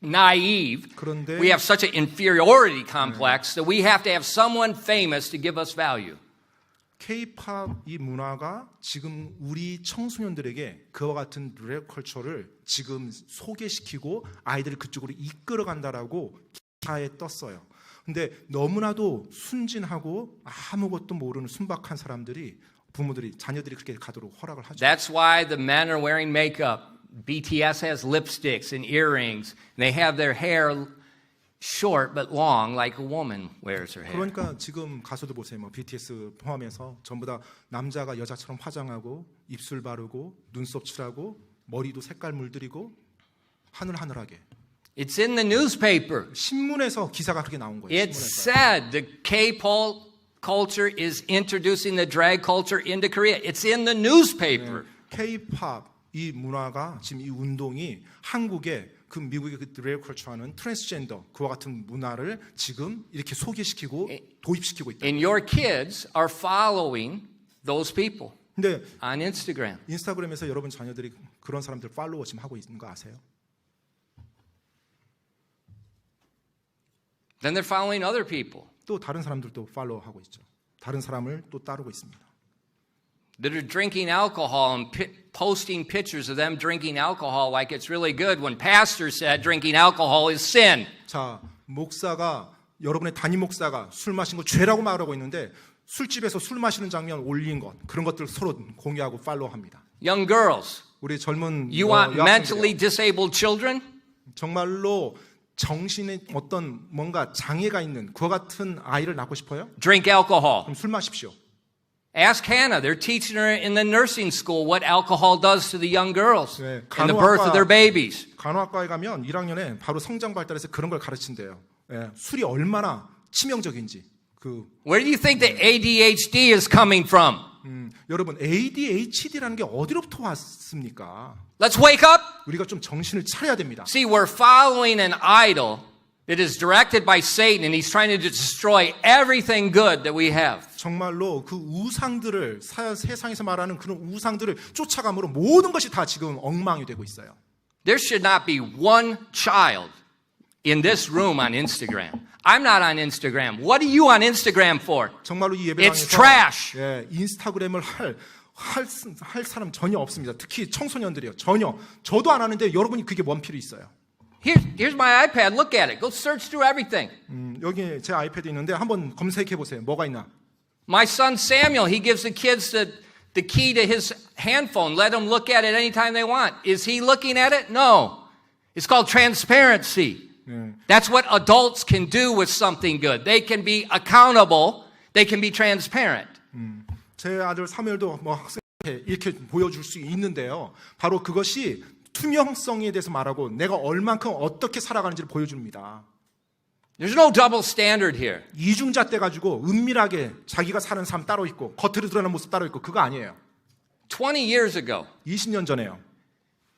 S1: naive.
S2: 그런데
S1: We have such an inferiority complex that we have to have someone famous to give us value.
S2: K-팝 이 문화가 지금 우리 청소년들에게 그와 같은 랩 컬처를 지금 소개시키고 아이들을 그쪽으로 이끌어 간다라고 기사에 떴어요. 근데 너무나도 순진하고 아무것도 모르는 순박한 사람들이 부모들이 자녀들이 그렇게 가도록 허락을 하죠.
S1: That's why the men are wearing makeup. BTS has lipsticks and earrings. And they have their hair short but long like a woman wears her hair.
S2: 그러니까 지금 가수들 보세요. 뭐 BTS 포함해서 전부 다 남자가 여자처럼 화장하고 입술 바르고 눈썹 칠하고 머리도 색깔 물들이고 하늘하늘하게.
S1: It's in the newspaper.
S2: 신문에서 기사가 그렇게 나온 거예요.
S1: It
S2: 신문에서.
S1: said the K-pop culture is introducing the drag culture into Korea. It's in the newspaper.
S2: K-팝 이 문화가 지금 이 운동이 한국에 그 미국의 그 드래그 컬처하는 트랜스젠더 그와 같은 문화를 지금 이렇게 소개시키고 도입시키고 있다.
S1: And your kids are following those people
S2: 근데
S1: on Instagram.
S2: 인스타그램에서 여러분 자녀들이 그런 사람들 팔로워 지금 하고 있는 거 아세요?
S1: Then they're following other people
S2: 또 다른 사람들도 팔로우하고 있죠. 다른 사람을 또 따르고 있습니다.
S1: that are drinking alcohol and posting pictures of them drinking alcohol like it's really good when pastor said drinking alcohol is sin.
S2: 자, 목사가 여러분의 담임 목사가 술 마신 거 죄라고 말하고 있는데 술집에서 술 마시는 장면 올린 것 그런 것들 서로 공유하고 팔로우합니다.
S1: Young girls,
S2: 우리 젊은
S1: you want
S2: 여학생들이요.
S1: mentally disabled children?
S2: 정말로 정신에 어떤 뭔가 장애가 있는 그와 같은 아이를 낳고 싶어요?
S1: Drink alcohol.
S2: 그럼 술 마십시오.
S1: Ask Hannah. They're teaching her in the nursing school what alcohol does to the young girls
S2: 네,
S1: in the birth of their babies.
S2: 간호학과에 가면 1학년에 바로 성장 발달해서 그런 걸 가르친대요. 예, 술이 얼마나 치명적인지.
S1: Where do you think the ADHD is coming from?
S2: 여러분 ADHD라는 게 어디로부터 왔습니까?
S1: Let's wake up.
S2: 우리가 좀 정신을 차려야 됩니다.
S1: See, we're following an idol that is directed by Satan, and he's trying to destroy everything good that we have.
S2: 정말로 그 우상들을 세상에서 말하는 그런 우상들을 쫓아감으로 모든 것이 다 지금 엉망이 되고 있어요.
S1: There should not be one child in this room on Instagram. I'm not on Instagram. What are you on Instagram for?
S2: 정말로 이
S1: It's
S2: 예배당에서
S1: trash.
S2: 예, 인스타그램을 할 사람 전혀 없습니다. 특히 청소년들이요. 전혀. 저도 안 하는데 여러분이 그게 뭔 필요 있어요?
S1: Here's my iPad. Look at it. Go search through everything.
S2: 여기 제 아이패드 있는데 한번 검색해 보세요. 뭐가 있나?
S1: My son Samuel, he gives the kids the key to his handphone. Let them look at it anytime they want. Is he looking at it? No. It's called transparency. That's what adults can do with something good. They can be accountable. They can be transparent.
S2: 제 아들 사무엘도 뭐 학생한테 이렇게 보여줄 수 있는데요. 바로 그것이 투명성에 대해서 말하고 내가 얼만큼 어떻게 살아가는지를 보여줍니다.
S1: There's no double standard here.
S2: 이중잣대 가지고 은밀하게 자기가 사는 삶 따로 있고 겉으로 드러나는 모습 따로 있고 그거 아니에요.
S1: 20 years ago,
S2: 20년 전에요.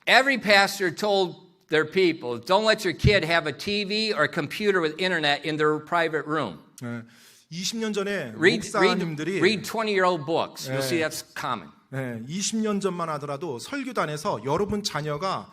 S1: every pastor told their people, don't let your kid have a TV or a computer with internet in their private room.
S2: 20년 전에
S1: Read
S2: 목사님들이
S1: 20-year-old books. You'll see that's common.
S2: 20년 전만 하더라도 설교단에서 여러분 자녀가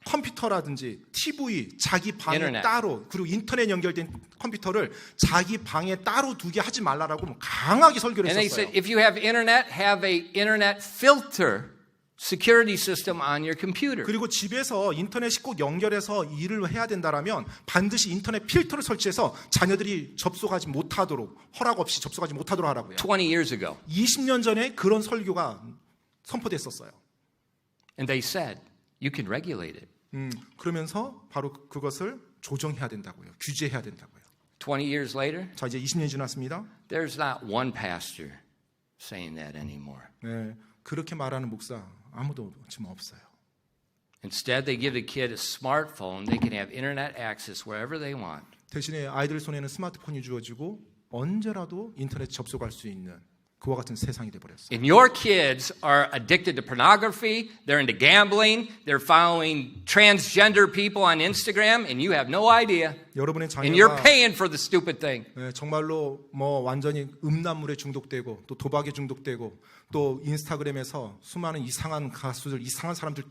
S2: 컴퓨터라든지 TV 자기 방에
S1: 인터넷.
S2: 따로 그리고 인터넷 연결된 컴퓨터를 자기 방에 따로 두게 하지 말라라고 강하게 설교를
S1: And they
S2: 했었어요.
S1: said, if you have internet, have a internet filter security system on your computer.
S2: 그리고 집에서 인터넷이 꼭 연결해서 일을 해야 된다라면 반드시 인터넷 필터를 설치해서 자녀들이 접속하지 못하도록 허락 없이 접속하지 못하도록 하라고요.
S1: 20 years ago.
S2: 20년 전에 그런 설교가 선포됐었어요.
S1: And they said, you can regulate it.
S2: 그러면서 바로 그것을 조정해야 된다고요. 규제해야 된다고요.
S1: 20 years later,
S2: 자, 이제 20년이 지났습니다.
S1: there's not one pastor saying that anymore.
S2: 네, 그렇게 말하는 목사 아무도 지금 없어요.
S1: Instead, they give the kid a smartphone. They can have internet access wherever they want.
S2: 대신에 아이들 손에는 스마트폰이 주어지고 언제라도 인터넷 접속할 수 있는 그와 같은 세상이 돼버렸어요.
S1: And your kids are addicted to pornography. They're into gambling. They're following transgender people on Instagram, and you have no idea.
S2: 여러분의
S1: And you're
S2: 자녀가
S1: paying for the stupid thing.
S2: 정말로 뭐 완전히 음란물에 중독되고 또 도박에 중독되고 또 인스타그램에서 수많은 이상한 가수들, 이상한 사람들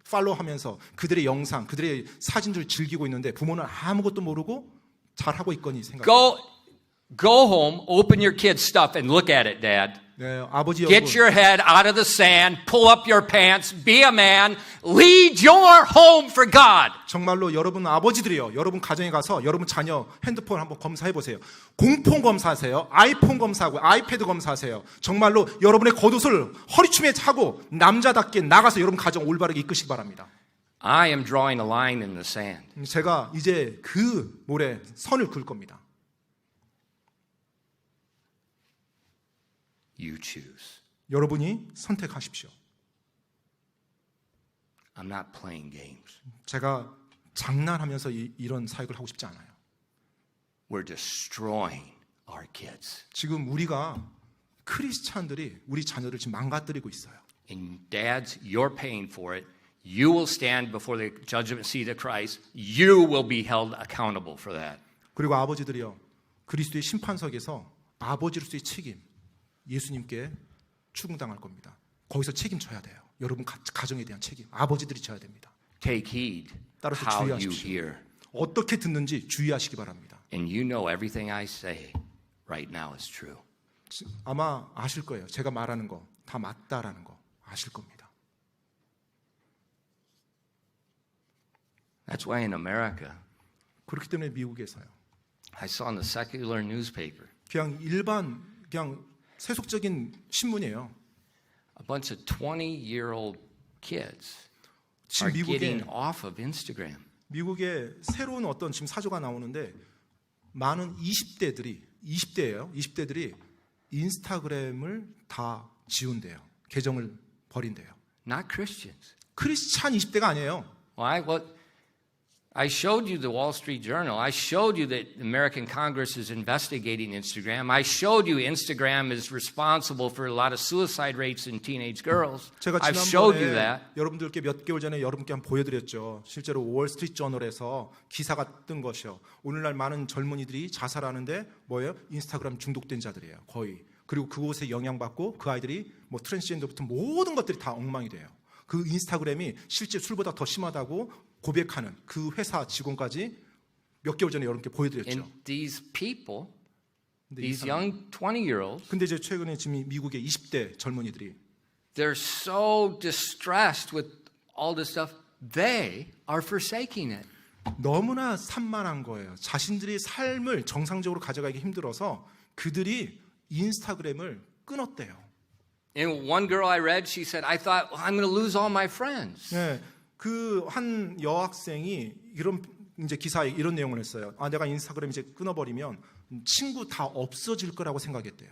S2: 팔로우하면서 그들의 영상, 그들의 사진들 즐기고 있는데 부모는 아무것도 모르고 잘하고 있거니 생각해요.
S1: Go home, open your kids' stuff, and look at it, Dad.
S2: 네, 아버지
S1: Get
S2: 여러분,
S1: your head out of the sand, pull up your pants, be a man, lead your home for God.
S2: 정말로 여러분 아버지들이요, 여러분 가정에 가서 여러분 자녀 핸드폰 한번 검사해 보세요. 공폰 검사하세요. 아이폰 검사하고 아이패드 검사하세요. 정말로 여러분의 겉옷을 허리춤에 차고 남자답게 나가서 여러분 가정 올바르게 이끄시기 바랍니다.
S1: I am drawing a line in the sand.
S2: 제가 이제 그 모래 선을 그을 겁니다.
S1: You choose.
S2: 여러분이 선택하십시오.
S1: I'm not playing games.
S2: 제가 장난하면서 이런 사역을 하고 싶지 않아요.
S1: We're destroying our kids.
S2: 지금 우리가 크리스찬들이 우리 자녀를 지금 망가뜨리고 있어요.
S1: And dads, you're paying for it. You will stand before the judgment seat of Christ. You will be held accountable for that.
S2: 그리고 아버지들이요, 그리스도의 심판석에서 아버지로서의 책임, 예수님께 추궁당할 겁니다. 거기서 책임져야 돼요. 여러분 가정에 대한 책임, 아버지들이 져야 됩니다.
S1: Take heed
S2: 따라서
S1: how you
S2: 주의하십시오.
S1: hear.
S2: 어떻게 듣는지 주의하시기 바랍니다.
S1: And you know everything I say right now is true.
S2: 아마 아실 거예요. 제가 말하는 거 다 맞다라는 거 아실 겁니다.
S1: That's why in America,
S2: 그렇기 때문에 미국에서요,
S1: I saw in the secular newspaper
S2: 그냥 세속적인 신문이에요.
S1: a bunch of 20-year-old kids
S2: 지금
S1: are getting off of Instagram.
S2: 미국에 새로운 어떤 지금 사조가 나오는데 많은 20대들이 인스타그램을 다 지운대요. 계정을 버린대요.
S1: Not Christians.
S2: 크리스찬 20대가 아니에요.
S1: Why? Well, I showed you the Wall Street Journal. I showed you that the American Congress is investigating Instagram. I showed you Instagram is responsible for a lot of suicide rates in teenage girls.
S2: 제가
S1: I've showed you that.
S2: 지난번에 여러분들께 몇 개월 전에 여러분께 한번 보여드렸죠. 실제로 월스트리트 저널에서 기사가 뜬 것이요. 오늘날 많은 젊은이들이 자살하는데 뭐예요? 인스타그램 중독된 자들이에요. 거의. 그리고 그곳에 영향받고 그 아이들이 뭐 트랜스젠더부터 모든 것들이 다 엉망이 돼요. 그 인스타그램이 실제 술보다 더 심하다고 고백하는 그 회사 직원까지 몇 개월 전에 여러분께 보여드렸죠.
S1: And these people,
S2: 근데
S1: these young 20-year-olds,
S2: 근데 이제 최근에 지금 미국의 20대 젊은이들이
S1: they're so distressed with all this stuff, they are forsaking it.
S2: 너무나 산만한 거예요. 자신들의 삶을 정상적으로 가져가기 힘들어서 그들이 인스타그램을 끊었대요.
S1: And one girl I read, she said, I thought, well, I'm going to lose all my friends.
S2: 네, 그 한 여학생이 이런 이제 기사에 이런 내용을 했어요. 내가 인스타그램 이제 끊어버리면 친구 다 없어질 거라고 생각했대요.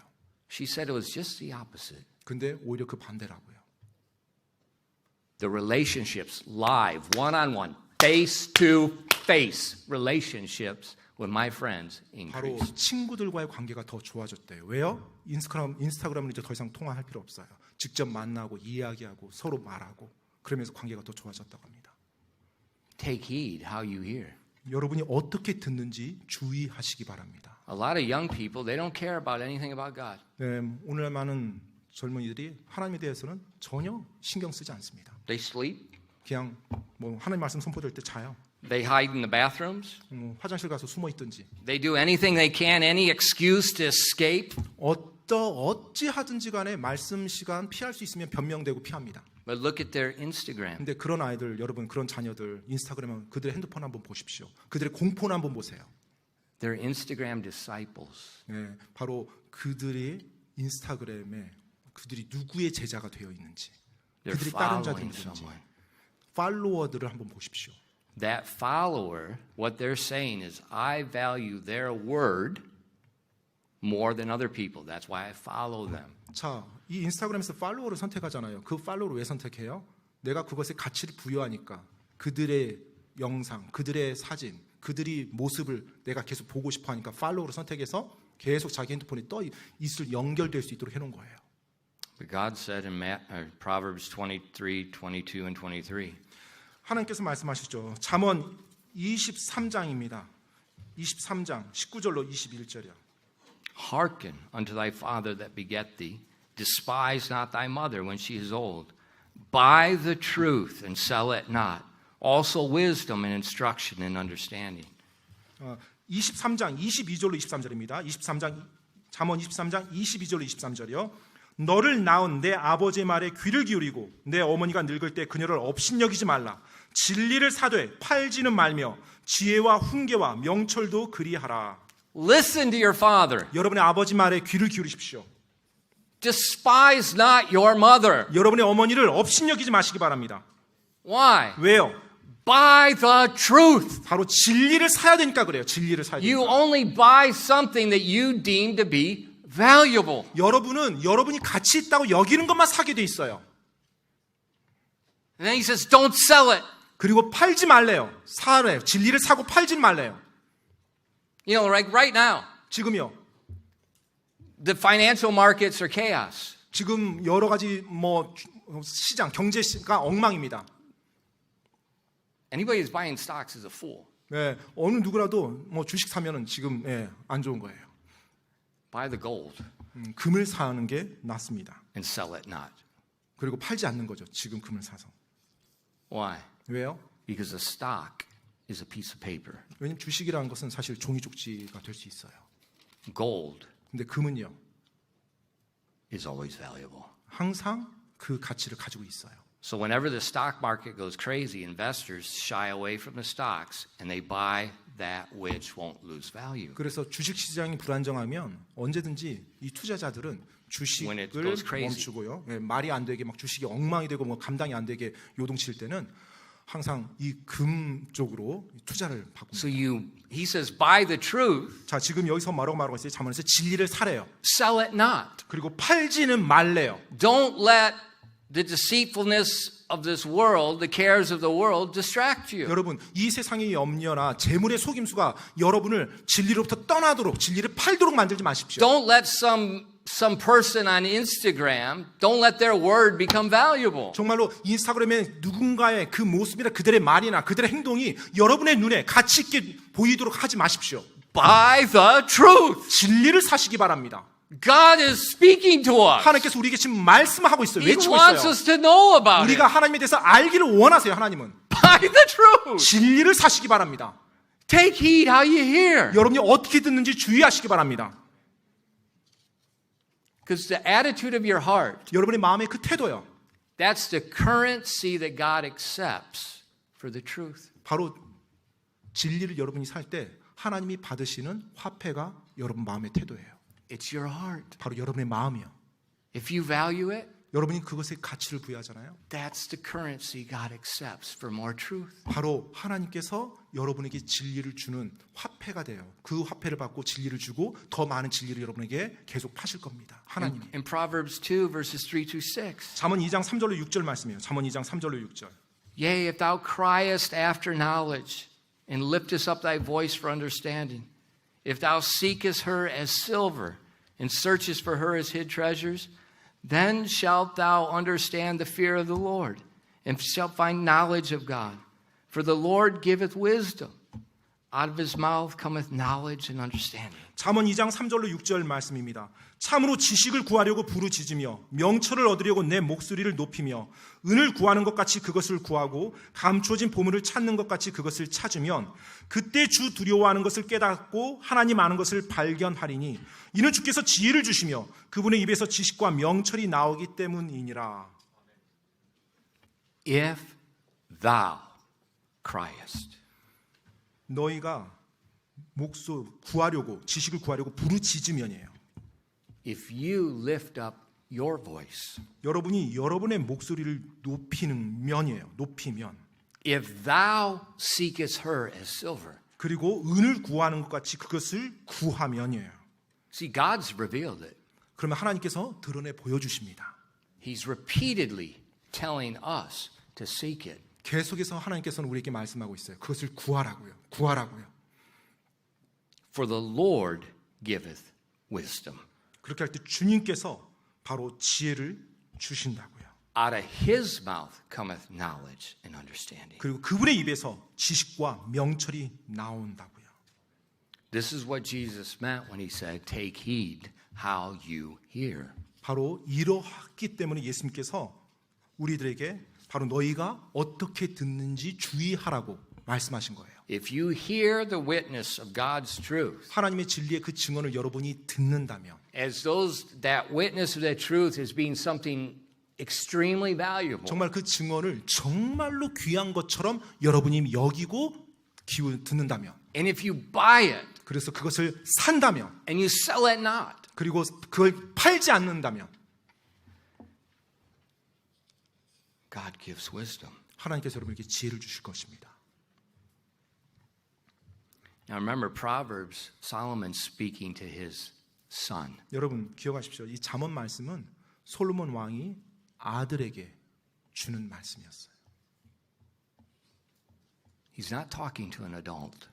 S1: She said it was just the opposite.
S2: 근데 오히려 그 반대라고요.
S1: The relationships, live, one-on-one, face-to-face relationships with my friends
S2: 바로
S1: increased.
S2: 친구들과의 관계가 더 좋아졌대요. 왜요? 인스타그램은 이제 더 이상 통화할 필요 없어요. 직접 만나고 이야기하고 서로 말하고 그러면서 관계가 더 좋아졌다고 합니다.
S1: Take heed how you hear.
S2: 여러분이 어떻게 듣는지 주의하시기 바랍니다.
S1: A lot of young people, they don't care about anything about God.
S2: 네, 오늘 많은 젊은이들이 하나님에 대해서는 전혀 신경 쓰지 않습니다.
S1: They sleep.
S2: 그냥 뭐 하나님 말씀 선포될 때 자요.
S1: They hide in the bathrooms.
S2: 화장실 가서 숨어 있든지.
S1: They do anything they can, any excuse to escape.
S2: 어찌 하든지 간에 말씀 시간 피할 수 있으면 변명되고 피합니다.
S1: But look at their Instagram.
S2: 근데 그런 아이들, 여러분 그런 자녀들 인스타그램에 그들의 핸드폰 한번 보십시오. 그들의 공폰 한번 보세요.
S1: They're Instagram disciples.
S2: 네, 바로 그들이 인스타그램에 그들이 누구의 제자가 되어 있는지,
S1: They're
S2: 그들이 다른
S1: following
S2: 자들인지,
S1: someone.
S2: 팔로워들을 한번 보십시오.
S1: That follower, what they're saying is, I value their word more than other people. That's why I follow them.
S2: 자, 이 인스타그램에서 팔로워를 선택하잖아요. 그 팔로워를 왜 선택해요? 내가 그것에 가치를 부여하니까 그들의 영상, 그들의 사진, 그들이 모습을 내가 계속 보고 싶어 하니까 팔로우를 선택해서 계속 자기 핸드폰에 떠 있을 연결될 수 있도록 해놓은 거예요.
S1: But God said in Proverbs 23, 22, and 23,
S2: 하나님께서 말씀하시죠. 잠언 23장입니다. 23장 19절로 21절이요.
S1: Hearken unto thy father that begat thee, despise not thy mother when she is old. Buy the truth and sell it not. Also wisdom and instruction and understanding.
S2: 23장 22절로 23절입니다. 23장 잠언 23장 22절로 23절이요. 너를 낳은 내 아버지의 말에 귀를 기울이고 내 어머니가 늙을 때 그녀를 업신여기지 말라. 진리를 사되 팔지는 말며 지혜와 훈계와 명철도 그리하라.
S1: Listen to your father.
S2: 여러분의 아버지 말에 귀를 기울이십시오.
S1: Despise not your mother.
S2: 여러분의 어머니를 업신여기지 마시기 바랍니다.
S1: Why?
S2: 왜요?
S1: Buy the truth.
S2: 바로 진리를 사야 되니까 그래요. 진리를 사야
S1: You
S2: 되니까.
S1: only buy something that you deem to be valuable.
S2: 여러분은 여러분이 가치 있다고 여기는 것만 사게 돼 있어요.
S1: And then he says, don't sell it.
S2: 그리고 팔지 말래요. 사래요. 진리를 사고 팔지 말래요.
S1: You know, like right now,
S2: 지금요.
S1: the financial markets are chaos.
S2: 지금 여러 가지 시장 경제가 엉망입니다.
S1: Anybody who's buying stocks is a fool.
S2: 네, 어느 누구라도 주식 사면은 지금 안 좋은 거예요.
S1: Buy the gold
S2: 금을 사는 게 낫습니다.
S1: and sell it not.
S2: 그리고 팔지 않는 거죠. 지금 금을 사서.
S1: Why?
S2: 왜요?
S1: Because a stock is a piece of paper.
S2: 왜냐면 주식이라는 것은 사실 종이 쪽지가 될 수 있어요.
S1: Gold
S2: 근데 금은요.
S1: is always valuable.
S2: 항상 그 가치를 가지고 있어요.
S1: So whenever the stock market goes crazy, investors shy away from the stocks and they buy that which won't lose value.
S2: 그래서 주식 시장이 불안정하면 언제든지 이 투자자들은
S1: When it
S2: 주식을
S1: goes crazy.
S2: 멈추고요. 말이 안 되게 막 주식이 엉망이 되고 감당이 안 되게 요동칠 때는 항상 이 금 쪽으로 투자를
S1: So
S2: 바꿉니다.
S1: he says, buy the truth,
S2: 자, 지금 여기서 말하고 있어요. 잠언에서 진리를 사래요.
S1: sell it not.
S2: 그리고 팔지는 말래요.
S1: Don't let the deceitfulness of this world, the cares of the world, distract you.
S2: 여러분, 이 세상의 염려나 재물의 속임수가 여러분을 진리로부터 떠나도록 진리를 팔도록 만들지 마십시오.
S1: Don't let some person on Instagram, don't let their word become valuable.
S2: 정말로 인스타그램에 누군가의 그 모습이나 그들의 말이나 그들의 행동이 여러분의 눈에 가치 있게 보이도록 하지 마십시오.
S1: Buy the truth.
S2: 진리를 사시기 바랍니다.
S1: God is speaking to us.
S2: 하나님께서 우리에게 지금 말씀하고 있어요.
S1: He
S2: 외치고
S1: wants
S2: 있어요.
S1: us to know about it.
S2: 우리가 하나님에 대해서 알기를 원하세요. 하나님은
S1: Buy the truth.
S2: 진리를 사시기 바랍니다.
S1: Take heed how you hear.
S2: 여러분이 어떻게 듣는지 주의하시기 바랍니다.
S1: Because the attitude of your heart,
S2: 여러분의 마음의 그 태도요.
S1: that's the currency that God accepts for the truth.
S2: 바로 진리를 여러분이 살 때 하나님이 받으시는 화폐가 여러분 마음의 태도예요.
S1: It's your heart.
S2: 바로 여러분의 마음이요.
S1: If you value it,
S2: 여러분이 그것에 가치를 부여하잖아요.
S1: that's the currency God accepts for more truth.
S2: 바로 하나님께서 여러분에게 진리를 주는 화폐가 돼요. 그 화폐를 받고 진리를 주고 더 많은 진리를 여러분에게 계속 파실 겁니다. 하나님이.
S1: In Proverbs 2, verses 3 to 6.
S2: 잠언 2장 3절로 6절 말씀이에요. 잠언 2장 3절로 6절.
S1: Yea, if thou criest after knowledge, and liftest up thy voice for understanding, if thou seekest her as silver, and searchest for her as hid treasures, then shalt thou understand the fear of the Lord, and shalt find knowledge of God. For the Lord giveth wisdom. Out of his mouth cometh knowledge and understanding.
S2: 잠언 2장 3절로 6절 말씀입니다. 참으로 지식을 구하려고 부르짖으며 명철을 얻으려고 내 목소리를 높이며 은을 구하는 것 같이 그것을 구하고 감춰진 보물을 찾는 것 같이 그것을 찾으면 그때 주 두려워하는 것을 깨닫고 하나님 아는 것을 발견하리니 이는 주께서 지혜를 주시며 그분의 입에서 지식과 명철이 나오기 때문이니라.
S1: If thou criest.
S2: 너희가 구하려고 지식을 구하려고 부르짖으면이에요.
S1: If you lift up your voice.
S2: 여러분이 여러분의 목소리를 높이는 면이에요. 높이면.
S1: If thou seekest her as silver.
S2: 그리고 은을 구하는 것 같이 그것을 구하면이에요.
S1: See, God's revealed it.
S2: 그러면 하나님께서 드러내 보여주십니다.
S1: He's repeatedly telling us to seek it.
S2: 계속해서 하나님께서는 우리에게 말씀하고 있어요. 그것을 구하라고요. 구하라고요.
S1: For the Lord giveth wisdom.
S2: 그렇게 할 때 주님께서 바로 지혜를 주신다고요.
S1: Out of his mouth cometh knowledge and understanding.
S2: 그리고 그분의 입에서 지식과 명철이 나온다고요.
S1: This is what Jesus meant when he said, take heed how you hear.
S2: 바로 이러했기 때문에 예수님께서 우리들에게 바로 너희가 어떻게 듣는지 주의하라고 말씀하신 거예요.
S1: If you hear the witness of God's truth,
S2: 하나님의 진리의 그 증언을 여러분이 듣는다면
S1: as that witness of that truth is being something extremely valuable,
S2: 정말 그 증언을 정말로 귀한 것처럼 여러분이 여기고 듣는다면
S1: and if you buy it
S2: 그래서 그것을 산다면
S1: and you sell it not,
S2: 그리고 그걸 팔지 않는다면
S1: God gives wisdom.
S2: 하나님께서 여러분에게 지혜를 주실 것입니다.
S1: Now remember Proverbs, Solomon speaking to his son.
S2: 여러분 기억하십시오. 이 잠언 말씀은 솔로몬 왕이 아들에게 주는 말씀이었어요.
S1: He's not talking to an adult.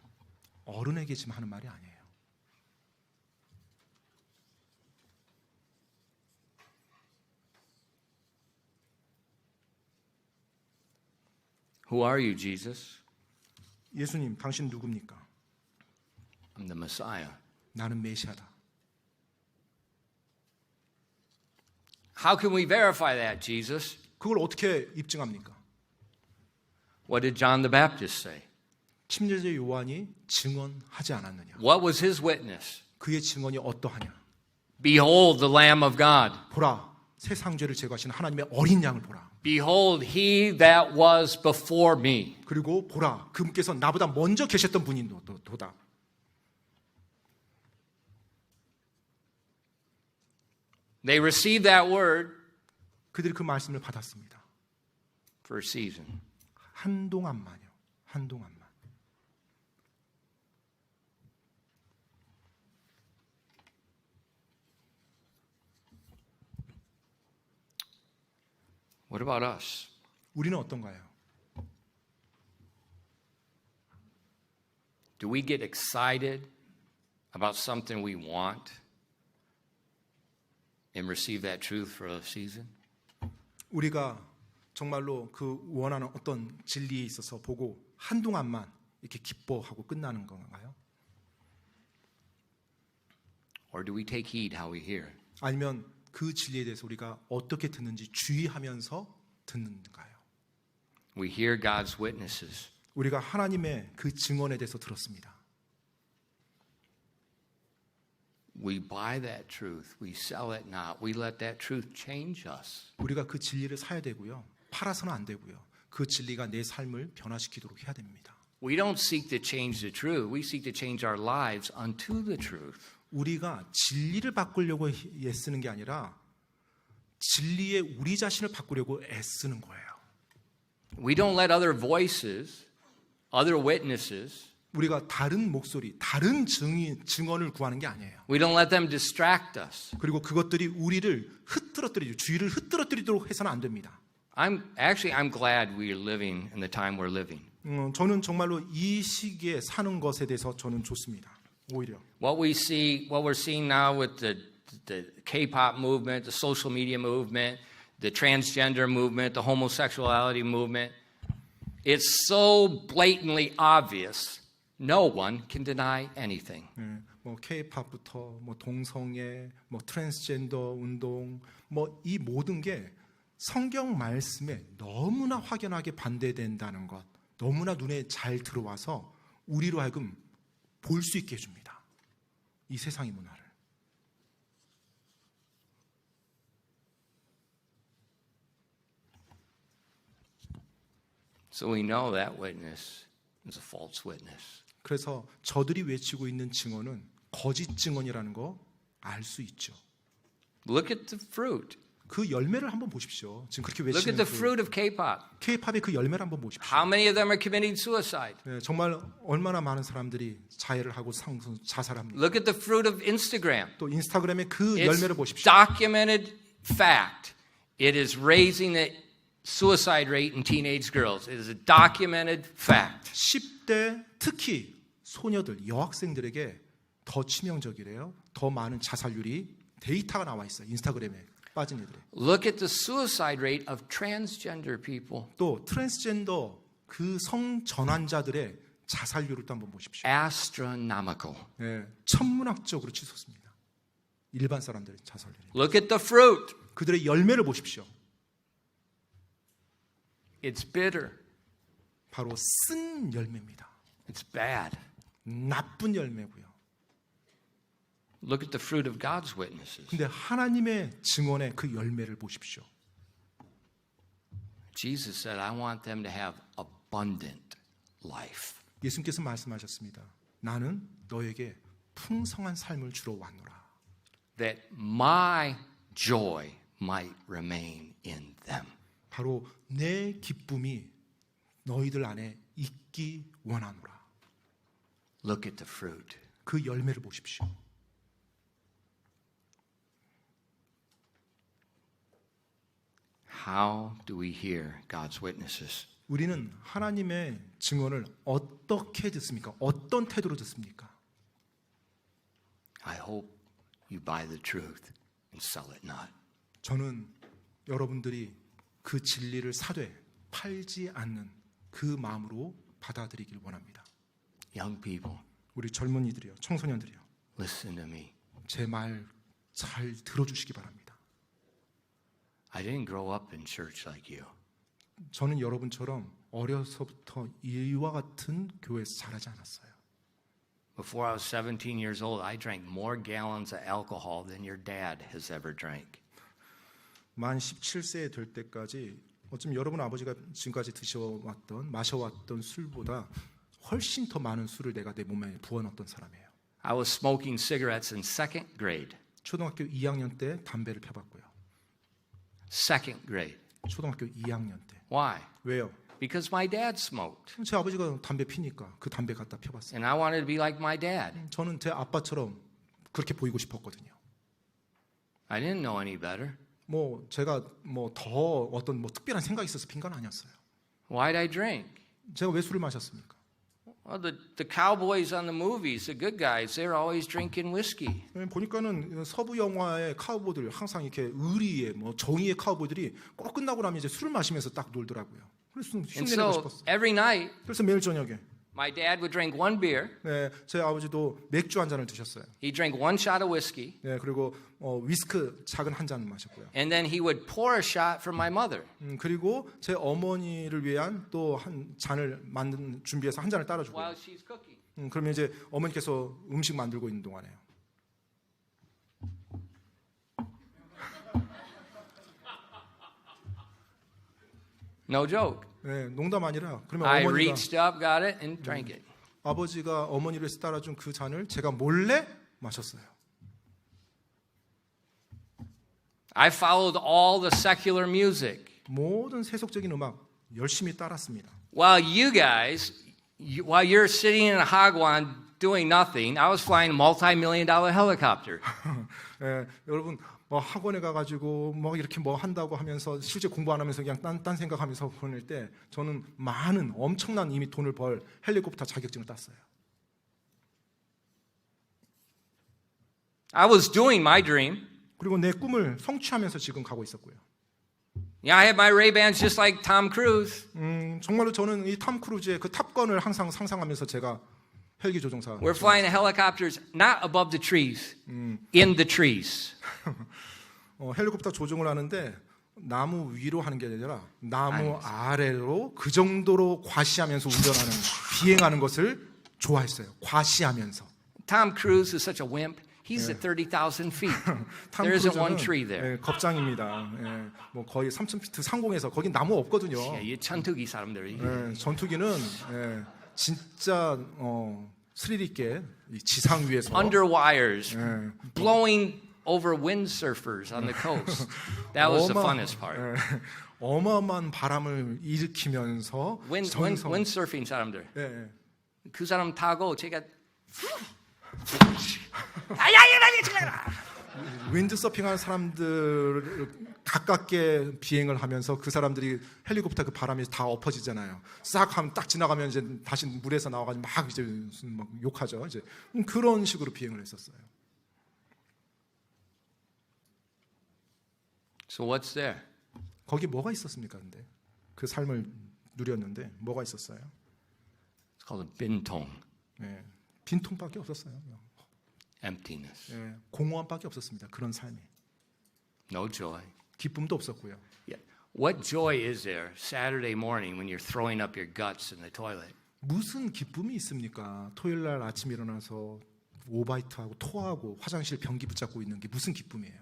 S2: 어른에게 지금 하는 말이 아니에요.
S1: Who are you, Jesus?
S2: 예수님, 당신 누굽니까?
S1: I'm the Messiah.
S2: 나는 메시아다.
S1: How can we verify that, Jesus?
S2: 그걸 어떻게 입증합니까?
S1: What did John the Baptist say?
S2: 침례자 요한이 증언하지 않았느냐?
S1: What was his witness?
S2: 그의 증언이 어떠하냐?
S1: Behold the Lamb of God.
S2: 보라, 세상 죄를 제거하시는 하나님의 어린 양을 보라.
S1: Behold he that was before me.
S2: 그리고 보라, 그분께서 나보다 먼저 계셨던 분이 도다.
S1: They received that word
S2: 그들이 그 말씀을 받았습니다.
S1: for a season.
S2: 한동안만요. 한동안만.
S1: What about us?
S2: 우리는 어떤가요?
S1: Do we get excited about something we want and receive that truth for a season?
S2: 우리가 정말로 그 원하는 어떤 진리에 있어서 보고 한동안만 이렇게 기뻐하고 끝나는 건가요?
S1: Or do we take heed how we hear?
S2: 아니면 그 진리에 대해서 우리가 어떻게 듣는지 주의하면서 듣는가요?
S1: We hear God's witnesses.
S2: 우리가 하나님의 그 증언에 대해서 들었습니다.
S1: We buy that truth. We sell it not. We let that truth change us.
S2: 우리가 그 진리를 사야 되고요. 팔아서는 안 되고요. 그 진리가 내 삶을 변화시키도록 해야 됩니다.
S1: We don't seek to change the truth. We seek to change our lives unto the truth.
S2: 우리가 진리를 바꾸려고 애쓰는 게 아니라 진리에 우리 자신을 바꾸려고 애쓰는 거예요.
S1: We don't let other voices, other witnesses,
S2: 우리가 다른 목소리, 다른 증언을 구하는 게 아니에요.
S1: we don't let them distract us.
S2: 그리고 그것들이 우리를 흐트러뜨리죠. 주의를 흐트러뜨리도록 해서는 안 됩니다.
S1: I'm glad we are living in the time we're living.
S2: 저는 정말로 이 시기에 사는 것에 대해서 저는 좋습니다. 오히려
S1: What we're seeing now with the K-pop movement, the social media movement, the transgender movement, the homosexuality movement, it's so blatantly obvious. No one can deny anything.
S2: 뭐 K-팝부터 뭐 동성애, 뭐 트랜스젠더 운동, 뭐 이 모든 게 성경 말씀에 너무나 확연하게 반대된다는 것, 너무나 눈에 잘 들어와서 우리로 하여금 볼 수 있게 해줍니다. 이 세상의 문화를.
S1: So we know that witness is a false witness.
S2: 그래서 저들이 외치고 있는 증언은 거짓 증언이라는 거 알 수 있죠.
S1: Look at the fruit.
S2: 그 열매를 한번 보십시오. 지금 그렇게
S1: Look at
S2: 외치는
S1: the fruit of K-pop.
S2: K-팝의 그 열매를 한번 보십시오.
S1: How many of them are committing suicide?
S2: 네, 정말 얼마나 많은 사람들이 자해를 하고 자살합니다.
S1: Look at the fruit of Instagram.
S2: 또 인스타그램의 그
S1: It's
S2: 열매를 보십시오.
S1: documented fact. It is raising the suicide rate in teenage girls. It is a documented fact.
S2: 10대 특히 소녀들, 여학생들에게 더 치명적이래요. 더 많은 자살률이 데이터가 나와 있어요. 인스타그램에 빠진 애들이.
S1: Look at the suicide rate of transgender people.
S2: 또 트랜스젠더 그 성전환자들의 자살률을 또 한번 보십시오.
S1: Astronomical.
S2: 네, 천문학적으로 치솟습니다. 일반 사람들의 자살률이.
S1: Look at the fruit.
S2: 그들의 열매를 보십시오.
S1: It's bitter.
S2: 바로 쓴 열매입니다.
S1: It's bad.
S2: 나쁜 열매고요.
S1: Look at the fruit of God's witnesses.
S2: 근데 하나님의 증언의 그 열매를 보십시오.
S1: Jesus said, I want them to have abundant life.
S2: 예수님께서 말씀하셨습니다. 나는 너에게 풍성한 삶을 주러 왔노라.
S1: That my joy might remain in them.
S2: 바로 내 기쁨이 너희들 안에 있기 원하노라.
S1: Look at the fruit.
S2: 그 열매를 보십시오.
S1: How do we hear God's witnesses?
S2: 우리는 하나님의 증언을 어떻게 듣습니까? 어떤 태도로 듣습니까?
S1: I hope you buy the truth and sell it not.
S2: 저는 여러분들이 그 진리를 사되 팔지 않는 그 마음으로 받아들이길 원합니다.
S1: Young people,
S2: 우리 젊은이들이요, 청소년들이요.
S1: listen to me.
S2: 제 말 잘 들어주시기 바랍니다.
S1: I didn't grow up in church like you.
S2: 저는 여러분처럼 어려서부터 이와 같은 교회에서 자라지 않았어요.
S1: Before I was 17 years old, I drank more gallons of alcohol than your dad has ever drank.
S2: 만 17세 될 때까지 어쩌면 여러분 아버지가 지금까지 마셔왔던 술보다 훨씬 더 많은 술을 내가 내 몸에 부어넣었던 사람이에요.
S1: I was smoking cigarettes in second grade.
S2: 초등학교 2학년 때 담배를 펴봤고요.
S1: Second grade.
S2: 초등학교 2학년 때.
S1: Why?
S2: 왜요?
S1: Because my dad smoked.
S2: 제 아버지가 담배 피니까 그 담배 갖다 펴봤어요.
S1: And I wanted to be like my dad.
S2: 저는 제 아빠처럼 그렇게 보이고 싶었거든요.
S1: I didn't know any better.
S2: 뭐 제가 뭐 더 어떤 뭐 특별한 생각이 있어서 핀 건 아니었어요.
S1: Why'd I drink?
S2: 제가 왜 술을 마셨습니까?
S1: Well, the cowboys on the movies, the good guys, they're always drinking whiskey.
S2: 보니까는 서부 영화의 카우보이들 항상 이렇게 의리의 뭐 정의의 카우보이들이 꼭 끝나고 나면 이제 술을 마시면서 딱 놀더라고요. 그래서
S1: And
S2: 흉내내고
S1: so
S2: 싶었어.
S1: every night,
S2: 그래서 매일 저녁에
S1: my dad would drink one beer.
S2: 네, 제 아버지도 맥주 한 잔을 드셨어요.
S1: He drank one shot of whiskey.
S2: 네, 그리고 위스크 작은 한 잔을 마셨고요.
S1: And then he would pour a shot for my mother.
S2: 그리고 제 어머니를 위한 또 한 잔을 준비해서 한 잔을 따라주고요.
S1: While she's cooking.
S2: 그러면 이제 어머니께서 음식 만들고 있는 동안에요.
S1: No joke.
S2: 네, 농담 아니라 그러면
S1: I
S2: 어머니가
S1: reached up, got it, and drank it.
S2: 아버지가 어머니를 위해서 따라준 그 잔을 제가 몰래 마셨어요.
S1: I followed all the secular music.
S2: 모든 세속적인 음악 열심히 따랐습니다.
S1: While you guys, while you're sitting in a hagwon doing nothing, I was flying a multi-million-dollar helicopter.
S2: 예, 여러분 뭐 학원에 가가지고 뭐 이렇게 뭐 한다고 하면서 실제 공부 안 하면서 그냥 딴 생각하면서 보낼 때 저는 많은 엄청난 이미 돈을 벌 헬리콥터 자격증을 땄어요.
S1: I was doing my dream.
S2: 그리고 내 꿈을 성취하면서 지금 가고 있었고요.
S1: Yeah, I had my Ray-Bans just like Tom Cruise.
S2: 정말로 저는 이 톰 크루즈의 그 탑건을 항상 상상하면서 제가 헬기 조종사.
S1: We're flying the helicopters not above the trees, in the trees.
S2: 헬리콥터 조종을 하는데 나무 위로 하는 게 아니라 나무 아래로 그 정도로 과시하면서 운전하는 비행하는 것을 좋아했어요. 과시하면서.
S1: Tom Cruise is such a wimp. He's at 30,000 feet. There isn't one tree there.
S2: 예, 겁장입니다. 예, 뭐 거의 3,000피트 상공에서 거기 나무 없거든요.
S1: 이 천투기 사람들이.
S2: 예, 전투기는 진짜 스릴 있게 이 지상 위에서
S1: Under wires, blowing over windsurfers on the coast. That was the funnest part.
S2: 어마어마한 바람을 일으키면서
S1: windsurfing 사람들.
S2: 예,
S1: 그 사람 타고 제가
S2: 윈드서핑하는 사람들 가깝게 비행을 하면서 그 사람들이 헬리콥터 그 바람이 다 엎어지잖아요. 싹 하면 딱 지나가면 이제 다시 물에서 나와가지고 막 이제 막 욕하죠. 이제 그런 식으로 비행을 했었어요.
S1: So what's there?
S2: 거기 뭐가 있었습니까? 근데 그 삶을 누렸는데 뭐가 있었어요?
S1: It's called a bintong,
S2: 예, 빈통밖에 없었어요.
S1: emptiness,
S2: 예, 공허함밖에 없었습니다. 그런 삶이
S1: no joy.
S2: 기쁨도 없었고요.
S1: Yeah. What joy is there Saturday morning when you're throwing up your guts in the toilet?
S2: 무슨 기쁨이 있습니까? 토요일 날 아침 일어나서 오바이트하고 토하고 화장실 변기 붙잡고 있는 게 무슨 기쁨이에요?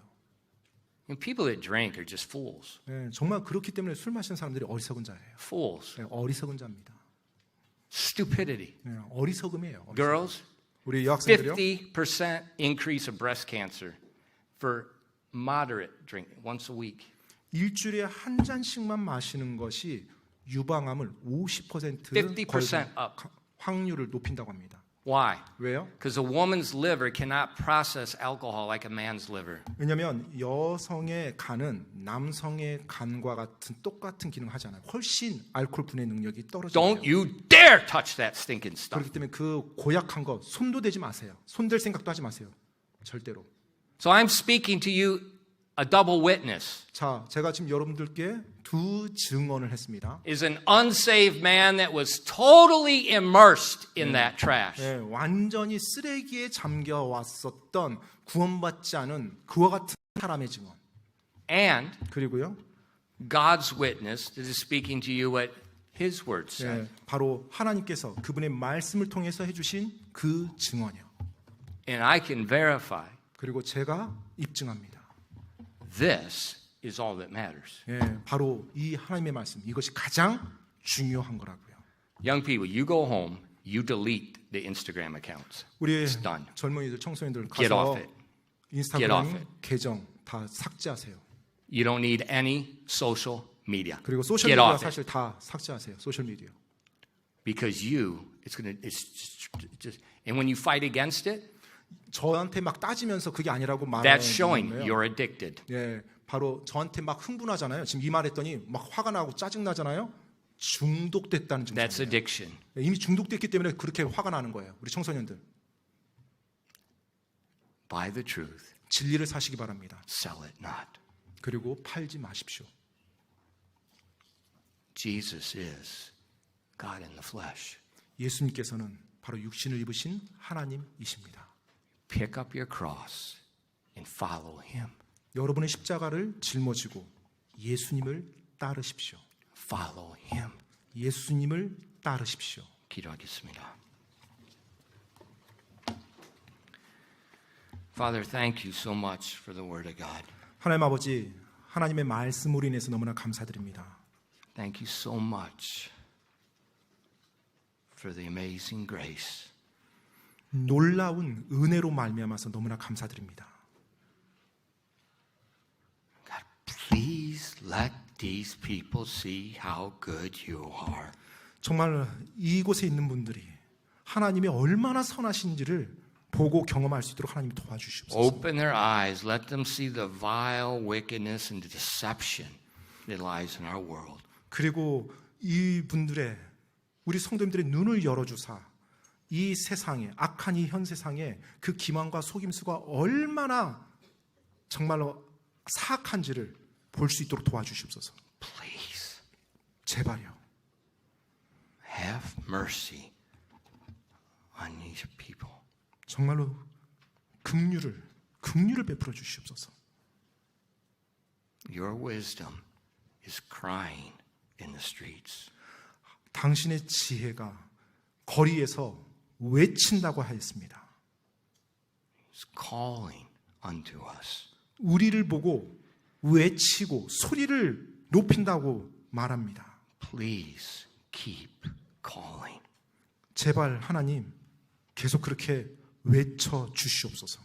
S1: And people that drink are just fools.
S2: 예, 정말 그렇기 때문에 술 마시는 사람들이 어리석은 자예요.
S1: Fools.
S2: 예, 어리석은 자입니다.
S1: Stupidity.
S2: 예, 어리석음이에요. 어리석음.
S1: Girls,
S2: 우리 여학생들이요.
S1: 50% increase of breast cancer for moderate drinking once a week.
S2: 일주일에 한 잔씩만 마시는 것이 유방암을 50%
S1: 50% up.
S2: 확률을 높인다고 합니다.
S1: Why?
S2: 왜요?
S1: Because a woman's liver cannot process alcohol like a man's liver.
S2: 왜냐하면 여성의 간은 남성의 간과 같은 똑같은 기능을 하지 않아요. 훨씬 알코올 분해 능력이 떨어져요.
S1: Don't you dare touch that stinking stuff.
S2: 그렇기 때문에 그 고약한 거 손도 대지 마세요. 손댈 생각도 하지 마세요. 절대로.
S1: So I'm speaking to you a double witness.
S2: 자, 제가 지금 여러분들께 두 증언을 했습니다.
S1: Is an unsaved man that was totally immersed in that trash.
S2: 네, 완전히 쓰레기에 잠겨 왔었던 구원받지 않은 그와 같은 사람의 증언.
S1: And
S2: 그리고요.
S1: God's witness that is speaking to you what His word said.
S2: 네, 바로 하나님께서 그분의 말씀을 통해서 해주신 그 증언이요.
S1: And I can verify
S2: 그리고 제가 입증합니다.
S1: this is all that matters.
S2: 예, 바로 이 하나님의 말씀 이것이 가장 중요한 거라고요.
S1: Young people, you go home, you delete the Instagram accounts.
S2: 우리
S1: It's done.
S2: 젊은이들 청소년들
S1: Get off
S2: 가서
S1: it. Get off
S2: 인스타그램
S1: it.
S2: 계정 다 삭제하세요.
S1: You don't need any social media.
S2: 그리고 소셜
S1: Get
S2: 미디어
S1: off it.
S2: 사실 다 삭제하세요. 소셜 미디어.
S1: Because it's just, and when you fight against it,
S2: 저한테 막 따지면서 그게 아니라고 말하는
S1: that's showing
S2: 거예요.
S1: you're addicted.
S2: 예, 바로 저한테 막 흥분하잖아요. 지금 이 말했더니 막 화가 나고 짜증 나잖아요. 중독됐다는
S1: That's
S2: 증상이에요.
S1: addiction.
S2: 이미 중독됐기 때문에 그렇게 화가 나는 거예요. 우리 청소년들
S1: Buy the truth,
S2: 진리를 사시기 바랍니다.
S1: sell it not.
S2: 그리고 팔지 마십시오.
S1: Jesus is God in the flesh.
S2: 예수님께서는 바로 육신을 입으신 하나님이십니다.
S1: Pick up your cross and follow Him.
S2: 여러분의 십자가를 짊어지고 예수님을 따르십시오.
S1: Follow Him.
S2: 예수님을 따르십시오.
S1: 기도하겠습니다. Father, thank you so much for the Word of God.
S2: 하나님 아버지, 하나님의 말씀으로 인해서 너무나 감사드립니다.
S1: Thank you so much for the amazing grace.
S2: 놀라운 은혜로 말미암아서 너무나 감사드립니다.
S1: God, please let these people see how good you are.
S2: 정말 이곳에 있는 분들이 하나님이 얼마나 선하신지를 보고 경험할 수 있도록 하나님이 도와주시옵소서.
S1: Open their eyes. Let them see the vile wickedness and the deception that lies in our world.
S2: 그리고 이분들의 우리 성도님들의 눈을 열어주사 이 세상에 악한 이 현 세상에 그 기만과 속임수가 얼마나 정말로 사악한지를 볼 수 있도록 도와주시옵소서.
S1: Please
S2: 제발요.
S1: have mercy on these people.
S2: 정말로 긍휼을 베풀어 주시옵소서.
S1: Your wisdom is crying in the streets.
S2: 당신의 지혜가 거리에서 외친다고 하였습니다.
S1: It's calling unto us.
S2: 우리를 보고 외치고 소리를 높인다고 말합니다.
S1: Please keep calling.
S2: 제발 하나님 계속 그렇게 외쳐 주시옵소서.